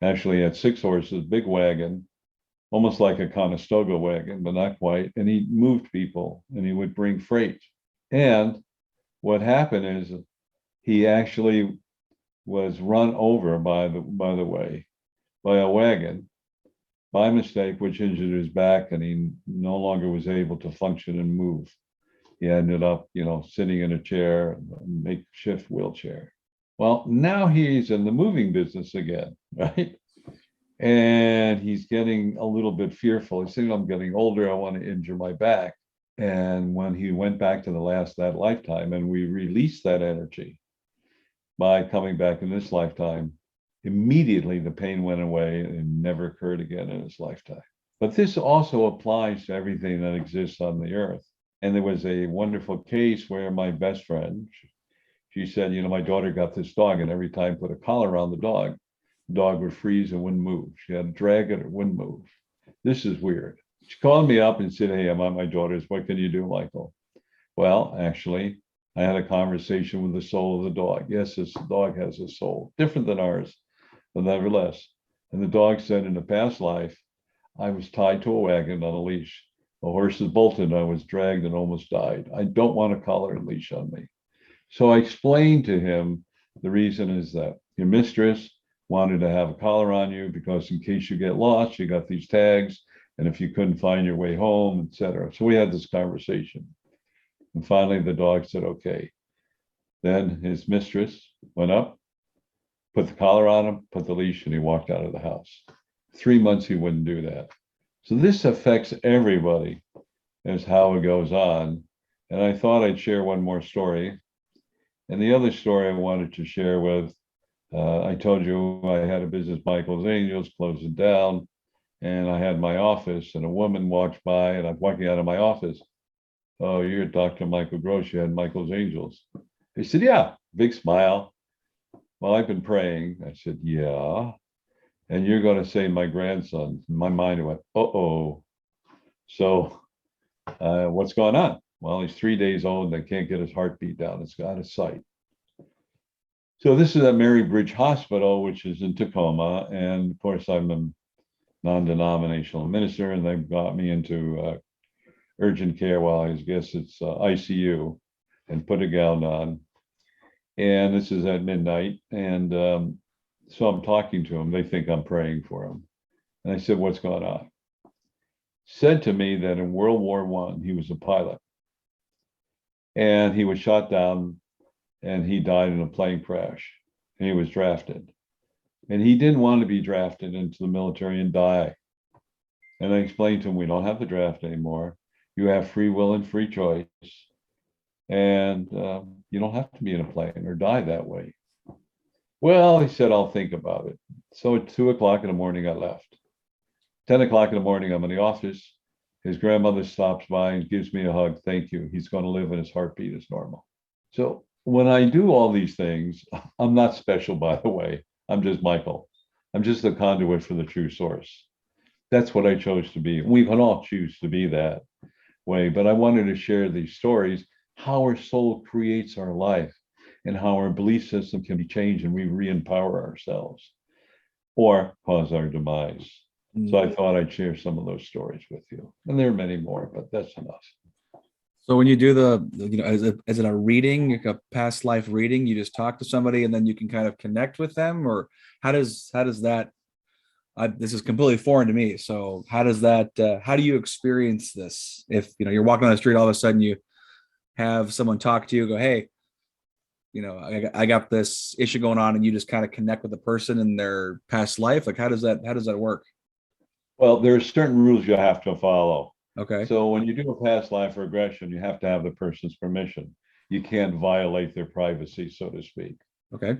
Speaker 2: Actually, he had 6 horses, big wagon, almost like a Conestoga wagon, but not quite. And he moved people and he would bring freight. And what happened is he actually was run over by the way, by a wagon by mistake, which injured his back, and he no longer was able to function and move. He ended up, sitting in a chair, a makeshift wheelchair. Well, now he's in the moving business again, right? And he's getting a little bit fearful. He's saying, I'm getting older. I want to injure my back. And when he went back to that lifetime, and we released that energy by coming back in this lifetime, immediately the pain went away and never occurred again in his lifetime. But this also applies to everything that exists on the earth. And there was a wonderful case where my best friend, she said, my daughter got this dog, and every time I put a collar on the dog would freeze and wouldn't move. She had to drag it, it wouldn't move. This is weird. She called me up and said, hey, I'm on my daughter's. What can you do, Michael? Well, actually, I had a conversation with the soul of the dog. Yes, this dog has a soul, different than ours, but nevertheless. And the dog said, in a past life, I was tied to a wagon on a leash. The horses bolted, I was dragged and almost died. I don't want a collar and leash on me. So I explained to him, the reason is that your mistress wanted to have a collar on you because in case you get lost, you got these tags, and if you couldn't find your way home, etc. So we had this conversation. And finally, the dog said, okay. Then his mistress went up, put the collar on him, put the leash, and he walked out of the house. 3 months, he wouldn't do that. So this affects everybody as how it goes on. And I thought I'd share one more story. And the other story I wanted to share with, I told you I had a business, Michael's Angels, closed it down. And I had my office, and a woman walked by, and I'm walking out of my office. Oh, you're Dr. Michael Gross, you had Michael's Angels. He said, yeah, big smile. Well, I've been praying. I said, yeah. And you're going to save my grandson. In my mind, went, uh-oh. So what's going on? Well, he's 3 days old and they can't get his heartbeat down. It's out of sight. So this is at Mary Bridge Hospital, which is in Tacoma. And of course, I'm a non-denominational minister, and they've got me into urgent care. Well, I guess it's ICU, and put a gown on. And this is at midnight. And so I'm talking to them. They think I'm praying for them. And I said, what's going on? Said to me that in World War I, he was a pilot. And he was shot down and he died in a plane crash. And he was drafted. And he didn't want to be drafted into the military and die. And I explained to him, we don't have the draft anymore. You have free will and free choice. And you don't have to be in a plane or die that way. Well, he said, I'll think about it. So at 2 o'clock in the morning, I left. 10 o'clock in the morning, I'm in the office. His grandmother stops by and gives me a hug. Thank you. He's going to live and his heartbeat is normal. So when I do all these things, I'm not special, by the way. I'm just Michael. I'm just a conduit for the true source. That's what I chose to be. We can all choose to be that way, but I wanted to share these stories, how our soul creates our life and how our belief system can be changed and we re-empower ourselves or cause our demise. So I thought I'd share some of those stories with you. And there are many more, but that's enough.
Speaker 1: So when you do is it a reading, like a past life reading? You just talk to somebody and then you can kind of connect with them, or how does that? This is completely foreign to me. So how does that? How do you experience this? If you're walking on the street, all of a sudden you have someone talk to you, go, "Hey, I got this issue going on," and you just kind of connect with the person in their past life. Like how does that work?
Speaker 2: Well, there are certain rules you have to follow.
Speaker 1: Okay.
Speaker 2: So when you do a past life regression, you have to have the person's permission. You can't violate their privacy, so to speak.
Speaker 1: Okay.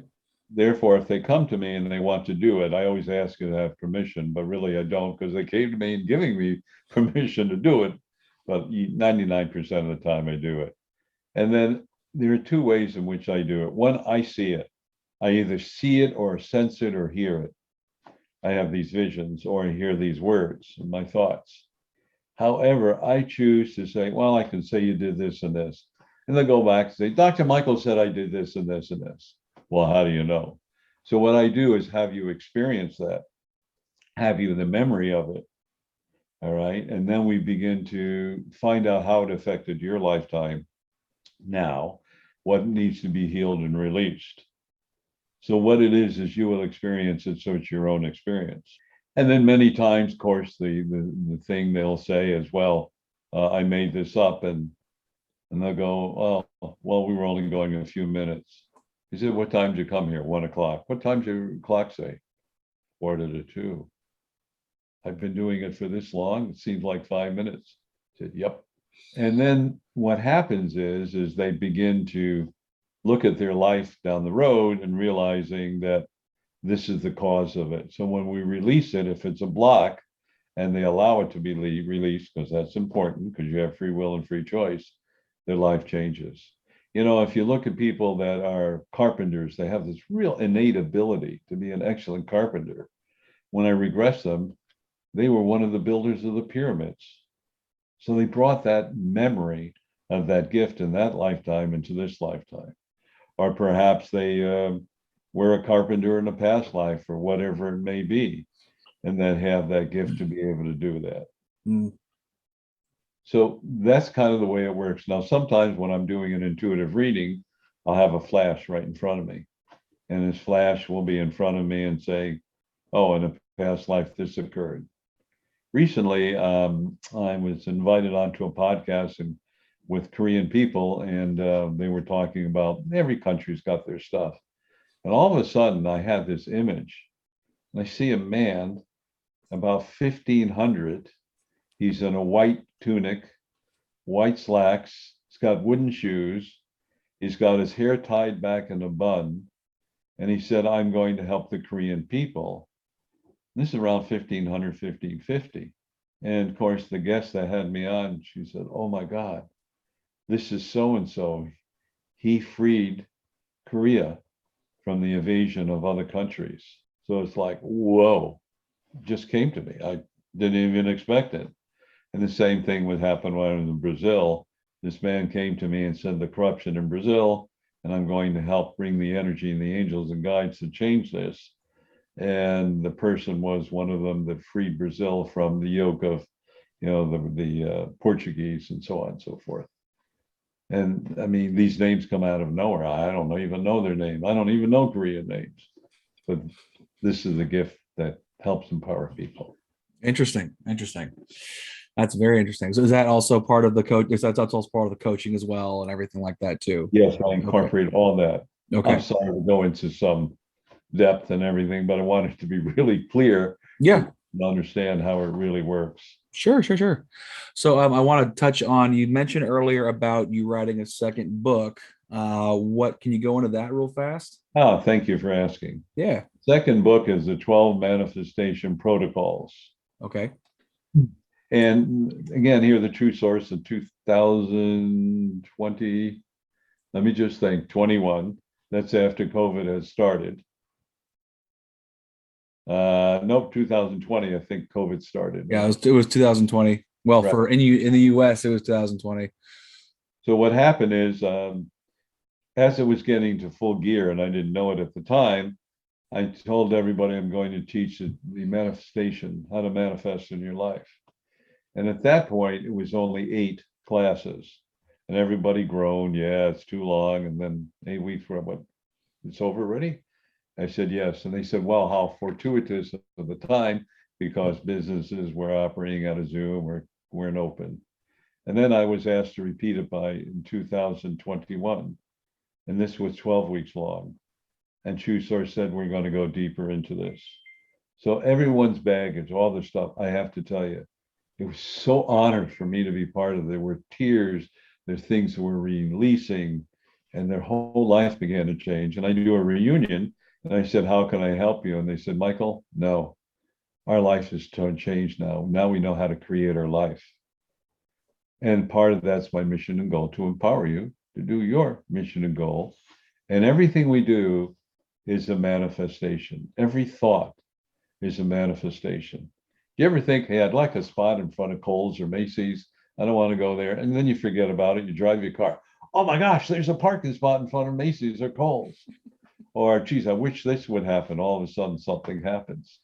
Speaker 2: Therefore, if they come to me and they want to do it, I always ask you to have permission, but really I don't because they came to me and giving me permission to do it. But 99% of the time I do it. And then there are two ways in which I do it. One, I see it. I either see it or sense it or hear it. I have these visions or I hear these words in my thoughts. However, I choose to say, well, I can say you did this and this. And then go back and say, Dr. Michael said I did this and this and this. Well, how do you know? So what I do is have you experience that, have you the memory of it. All right. And then we begin to find out how it affected your lifetime now, what needs to be healed and released. So what it is you will experience it, so it's your own experience. And then many times, of course, the thing they'll say is, well, I made this up, and they'll go, well, we were only going a few minutes. He said, what time did you come here? 1 o'clock. What time did your clock say? 1:45. I've been doing it for this long. It seems like 5 minutes. I said, yep. And then what happens is they begin to look at their life down the road and realizing that this is the cause of it. So when we release it, if it's a block and they allow it to be released, because that's important because you have free will and free choice, their life changes. If you look at people that are carpenters, they have this real innate ability to be an excellent carpenter. When I regress them, they were one of the builders of the pyramids. So they brought that memory of that gift in that lifetime into this lifetime. Or perhaps they were a carpenter in a past life or whatever it may be, and then have that gift to be able to do that.
Speaker 1: Mm.
Speaker 2: So that's kind of the way it works. Now, sometimes when I'm doing an intuitive reading, I'll have a flash right in front of me. And this flash will be in front of me and say, oh, in a past life, this occurred. Recently, I was invited onto a podcast with Korean people, and they were talking about every country's got their stuff. And all of a sudden, I had this image, and I see a man about 1500. He's in a white tunic, white slacks. He's got wooden shoes. He's got his hair tied back in a bun. And he said, I'm going to help the Korean people. This is around 1500, 1550. And of course, the guest that had me on, she said, oh my God, this is so-and-so. He freed Korea from the invasion of other countries. So it's like, whoa, just came to me. I didn't even expect it. And the same thing would happen when I was in Brazil. This man came to me and said, the corruption in Brazil, and I'm going to help bring the energy and the angels and guides to change this. And the person was one of them that freed Brazil from the yoke of, the Portuguese and so on and so forth. And I mean, these names come out of nowhere. I don't even know their name. I don't even know Korean names. But this is a gift that helps empower people.
Speaker 1: Interesting. That's very interesting. So is that also part of the coach? That's also part of the coaching as well and everything like that too?
Speaker 2: Yes, I incorporate all that.
Speaker 1: Okay.
Speaker 2: I'm sorry to go into some depth and everything, but I want it to be really clear.
Speaker 1: Yeah.
Speaker 2: And understand how it really works.
Speaker 1: Sure. So I want to touch on, you mentioned earlier about you writing a second book. What can you go into that real fast?
Speaker 2: Oh, thank you for asking.
Speaker 1: Yeah.
Speaker 2: Second book is the 12 Manifestation Protocols.
Speaker 1: Okay.
Speaker 2: And again, here, the true source of 2020. Let me just think, 21. That's after COVID has started. Nope, 2020. I think COVID started,
Speaker 1: Yeah,
Speaker 2: right?
Speaker 1: it was 2020. Well,
Speaker 2: Right.
Speaker 1: for in the US, it was 2020.
Speaker 2: So what happened is, as it was getting to full gear, and I didn't know it at the time, I told everybody I'm going to teach the manifestation, how to manifest in your life. And at that point, it was only 8 classes. And everybody groaned, yeah, it's too long. And then 8 weeks were what, it's over already? I said, yes. And they said, well, how fortuitous of the time, because businesses were operating out of Zoom or weren't open. And then I was asked to repeat it in 2021. And this was 12 weeks long. And True Source said, we're going to go deeper into this. So everyone's baggage, all the stuff, I have to tell you, it was so honored for me to be part of it. There were tears, there's things that were releasing, and their whole life began to change. And I do a reunion, and I said, how can I help you? And they said, Michael, no, our life has changed now. Now we know how to create our life. And part of that's my mission and goal, to empower you to do your mission and goal. And everything we do is a manifestation. Every thought is a manifestation. Do you ever think, hey, I'd like a spot in front of Kohl's or Macy's? I don't want to go there. And then you forget about it. You drive your car. Oh my gosh, there's a parking spot in front of Macy's or Kohl's. Or, geez, I wish this would happen. All of a sudden, something happens.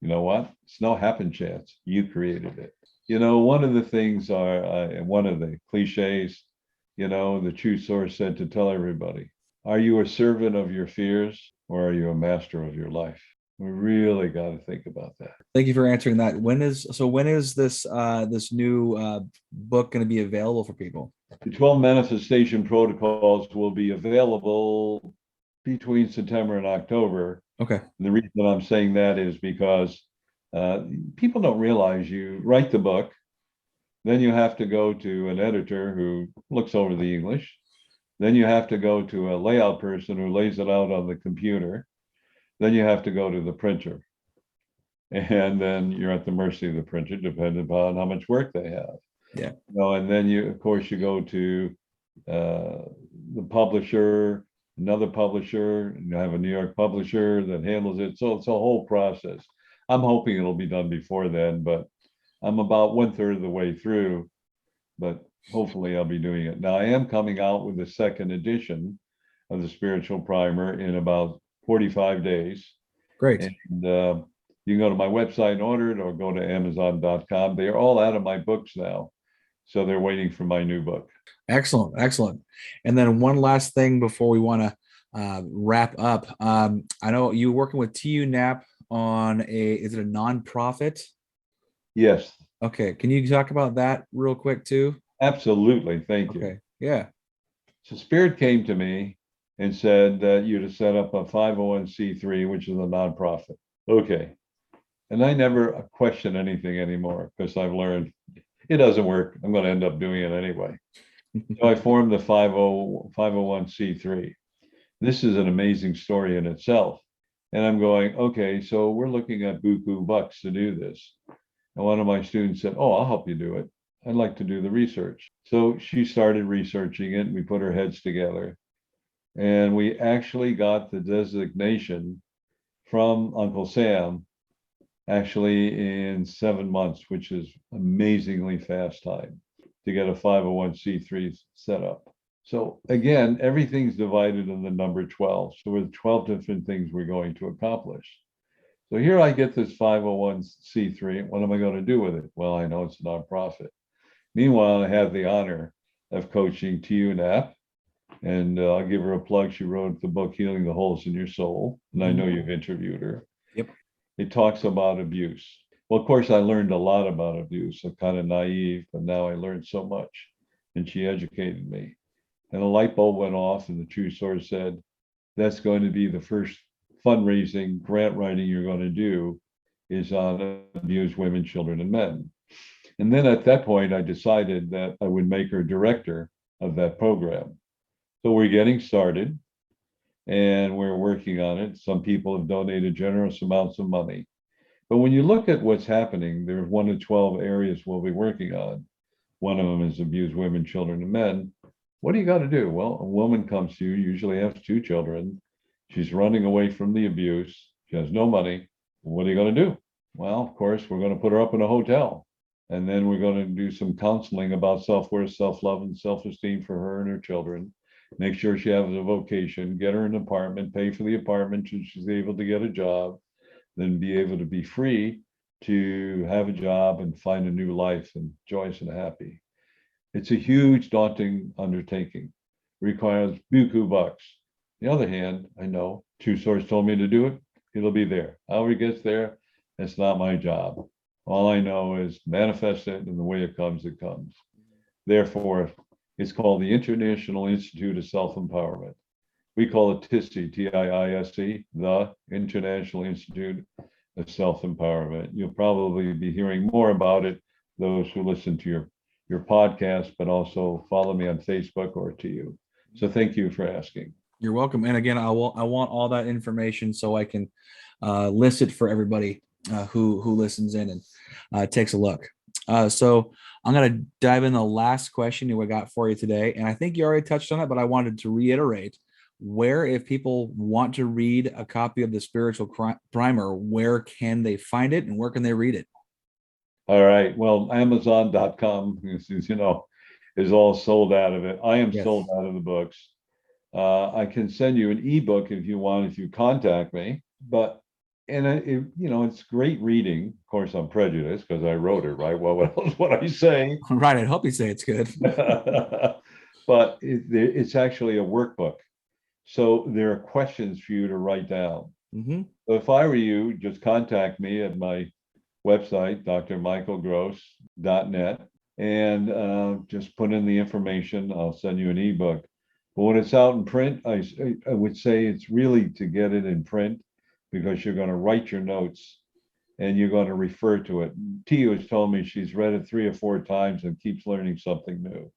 Speaker 2: You know what? It's no happen chance. You created it. One of the things one of the cliches, the true source said to tell everybody, are you a servant of your fears or are you a master of your life? We really got to think about that.
Speaker 1: Thank you for answering that. When is this new book going to be available for people?
Speaker 2: The 12 manifestation protocols will be available between September and October.
Speaker 1: Okay.
Speaker 2: And the reason I'm saying that is because people don't realize you write the book, then you have to go to an editor who looks over the English. Then you have to go to a layout person who lays it out on the computer. Then you have to go to the printer. And then you're at the mercy of the printer, depending upon how much work they have.
Speaker 1: Yeah.
Speaker 2: And then of course, you go to the publisher, another publisher, and you have a New York publisher that handles it. So it's a whole process. I'm hoping it'll be done before then, but I'm about 1/3 of the way through, but hopefully I'll be doing it. Now I am coming out with the second edition of the Spiritual Primer in about 45 days.
Speaker 1: Great.
Speaker 2: And you can go to my website and order it or go to Amazon.com. They're all out of my books now. So they're waiting for my new book.
Speaker 1: Excellent. Excellent. And then one last thing before we want to wrap up. I know you're working with TUNAP on is it a nonprofit?
Speaker 2: Yes.
Speaker 1: Okay. Can you talk about that real quick too?
Speaker 2: Absolutely. Thank you.
Speaker 1: Okay. Yeah.
Speaker 2: So Spirit came to me and said that you're to set up a 501c3, which is a nonprofit. Okay. And I never question anything anymore because I've learned it doesn't work. I'm going to end up doing it anyway. So I formed the 501c3. This is an amazing story in itself. And I'm going, okay, so we're looking at buku bucks to do this. And one of my students said, oh, I'll help you do it. I'd like to do the research. So she started researching it. We put our heads together. And we actually got the designation from Uncle Sam actually in 7 months, which is amazingly fast time to get a 501c3 set up. So again, everything's divided in the number 12. So with 12 different things we're going to accomplish. So here I get this 501c3. What am I going to do with it? Well, I know it's a nonprofit. Meanwhile, I have the honor of coaching TUNAP. And I'll give her a plug. She wrote the book, Healing the Holes in Your Soul. And I know you've interviewed her.
Speaker 1: Yep.
Speaker 2: It talks about abuse. Well, of course, I learned a lot about abuse. I'm kind of naive, but now I learned so much. And she educated me. And a light bulb went off, and the true source said, that's going to be the first fundraising, grant writing you're going to do is on abused women, children, and men. And then at that point, I decided that I would make her director of that program. So we're getting started and we're working on it. Some people have donated generous amounts of money. But when you look at what's happening, there's 1 to 12 areas we'll be working on. One of them is abused women, children, and men. What do you got to do? Well, a woman comes to you, usually has 2 children. She's running away from the abuse. She has no money. What are you going to do? Well, of course, we're going to put her up in a hotel. And then we're going to do some counseling about self-worth, self-love, and self-esteem for her and her children. Make sure she has a vocation, get her an apartment, pay for the apartment so she's able to get a job, then be able to be free to have a job and find a new life and joyous and happy. It's a huge, daunting undertaking. Requires buku bucks. On the other hand, I know True Source told me to do it. It'll be there. However it gets there, it's not my job. All I know is manifest it, and the way it comes, it comes. Therefore, it's called the International Institute of Self-Empowerment. We call it TISE, TIISE, the International Institute of Self-Empowerment. You'll probably be hearing more about it, those who listen to your podcast, but also follow me on Facebook or to you. So thank you for asking.
Speaker 1: You're welcome. And again, I want all that information so I can list it for everybody who listens in and takes a look. So I'm going to dive in the last question we got for you today. And I think you already touched on it, but I wanted to reiterate where, if people want to read a copy of the Spiritual Primer, where can they find it and where can they read it?
Speaker 2: All right. Well, Amazon.com, you know, is all sold out of it. I am sold out of the books. I can send you an ebook if you want, if you contact me. But it's great reading. Of course, I'm prejudiced because I wrote it, right? Well, what else would I say?
Speaker 1: Right. I hope you say it's good.
Speaker 2: But it's actually a workbook. So there are questions for you to write down.
Speaker 1: Mm-hmm.
Speaker 2: So if I were you, just contact me at my website, drmichaelgross.net, and just put in the information. I'll send you an ebook. But when it's out in print, I would say it's really to get it in print because you're going to write your notes and you're going to refer to it. Tia has told me she's read it 3 or 4 times and keeps learning something new.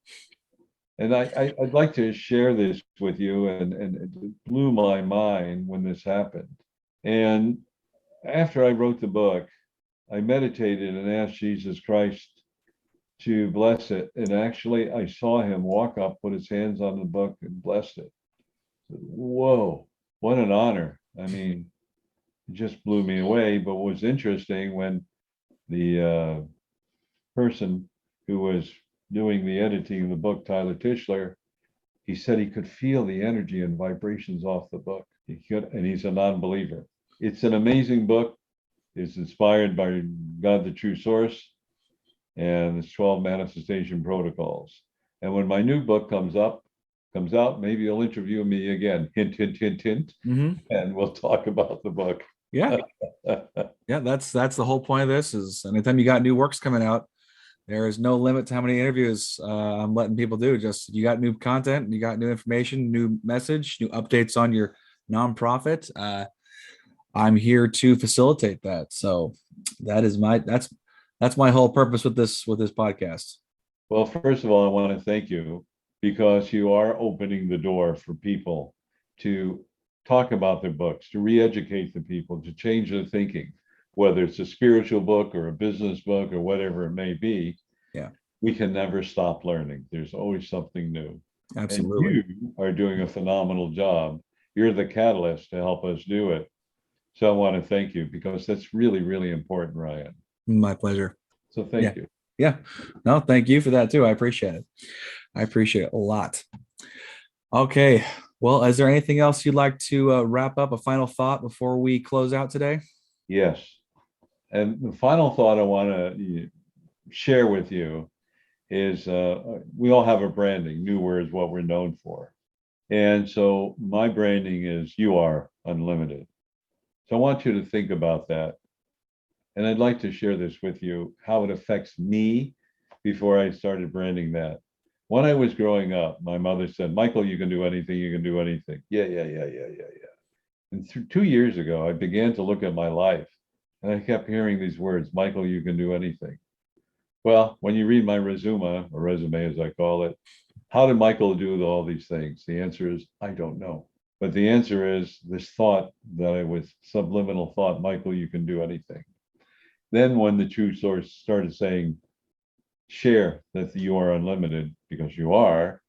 Speaker 2: And I'd like to share this with you, and it blew my mind when this happened. And after I wrote the book, I meditated and asked Jesus Christ to bless it. And actually, I saw him walk up, put his hands on the book, and blessed it. Whoa, what an honor. I mean, it just blew me away. But what was interesting, when the person who was doing the editing of the book, Tyler Tischler, he said he could feel the energy and vibrations off the book. He could, and he's a non-believer. It's an amazing book. It's inspired by God, the True Source, and its 12 manifestation protocols. And when my new book comes out, maybe you'll interview me again. Hint, hint, hint, hint. Mm-hmm. And we'll talk about the book.
Speaker 1: Yeah. Yeah, that's the whole point of this. Is anytime you got new works coming out, there is no limit to how many interviews I'm letting people do. Just you got new content, you got new information, new message, new updates on your nonprofit. I'm here to facilitate that. So that's my whole purpose with this podcast.
Speaker 2: Well, first of all, I want to thank you because you are opening the door for people to talk about their books, to re-educate the people, to change their thinking, whether it's a spiritual book or a business book or whatever it may be.
Speaker 1: Yeah.
Speaker 2: We can never stop learning. There's always something new.
Speaker 1: Absolutely.
Speaker 2: And you are doing a phenomenal job. You're the catalyst to help us do it. So I want to thank you because that's really, really important, Ryan.
Speaker 1: My pleasure.
Speaker 2: So thank you.
Speaker 1: Yeah. No, thank you for that too. I appreciate it. I appreciate it a lot. Okay. Well, is there anything else you'd like to wrap up, a final thought before we close out today?
Speaker 2: Yes. And the final thought I want to share with you is we all have a branding. Newer is what we're known for. And so my branding is you are unlimited. So I want you to think about that. And I'd like to share this with you, how it affects me before I started branding that. When I was growing up, my mother said, Michael, you can do anything, you can do anything. Yeah. And 2 years ago, I began to look at my life and I kept hearing these words, Michael, you can do anything. Well, when you read my resume, or resume as I call it, How did Michael do all these things? The answer is, I don't know. But the answer is this thought that I was subliminal thought, Michael, you can do anything. Then when the true source started saying, share that you are unlimited because you are,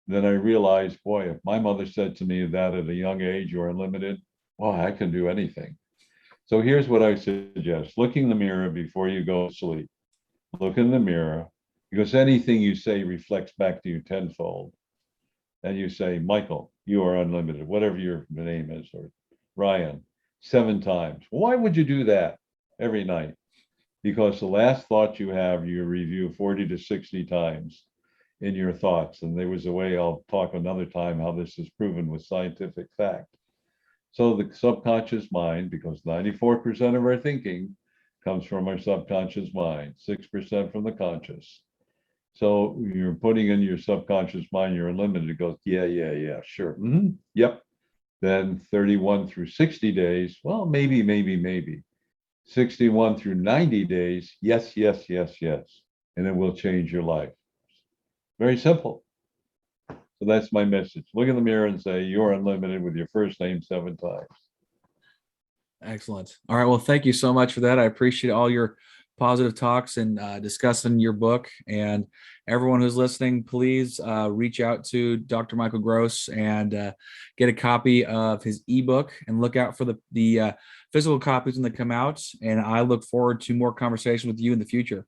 Speaker 2: then I realized, boy, if my mother said to me that at a young age, you're unlimited, well, I can do anything. So here's what I suggest. Look in the mirror before you go to sleep. Look in the mirror, because anything you say reflects back to you tenfold. And you say, Michael, you are unlimited, whatever your name is, or Ryan, 7 times. Why would you do that every night? Because the last thought you have, you review 40 to 60 times in your thoughts. And there was a way, I'll talk another time how this is proven with scientific fact. So the subconscious mind, because 94% of our thinking comes from our subconscious mind, 6% from the conscious. So you're putting in your subconscious mind, you're unlimited. It goes, yeah, sure. Yep. Then 31 through 60 days, well, maybe. 61 through 90 days, yes. And it will change your life. Very simple. So that's my message. Look in the mirror and say, you're unlimited with your first name 7 times.
Speaker 1: Excellent. All right. Well, thank you so much for that. I appreciate all your positive talks and discussing your book. And everyone who's listening, please reach out to Dr. Michael Gross and get a copy of his ebook, and look out for the physical copies when they come out. And I look forward to more conversation with you in the future.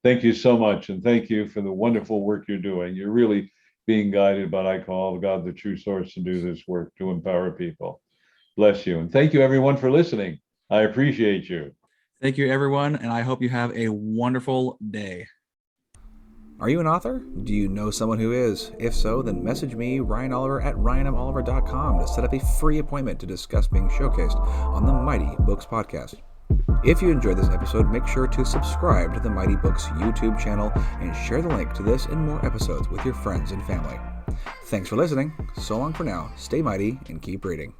Speaker 2: Thank you so much. And thank you for the wonderful work you're doing. You're really being guided by, I call God the true source, to do this work, to empower people. Bless you. And thank you, everyone, for listening. I appreciate you.
Speaker 1: Thank you, everyone. And I hope you have a wonderful day. Are you an author? Do you know someone who is? If so, then message me, Ryan Oliver, at ryanmoliver.com to set up a free appointment to discuss being showcased on the Mighty Books podcast. If you enjoyed this episode, make sure to subscribe to the Mighty Books YouTube channel and share the link to this and more episodes with your friends and family. Thanks for listening. So long for now. Stay mighty and keep reading.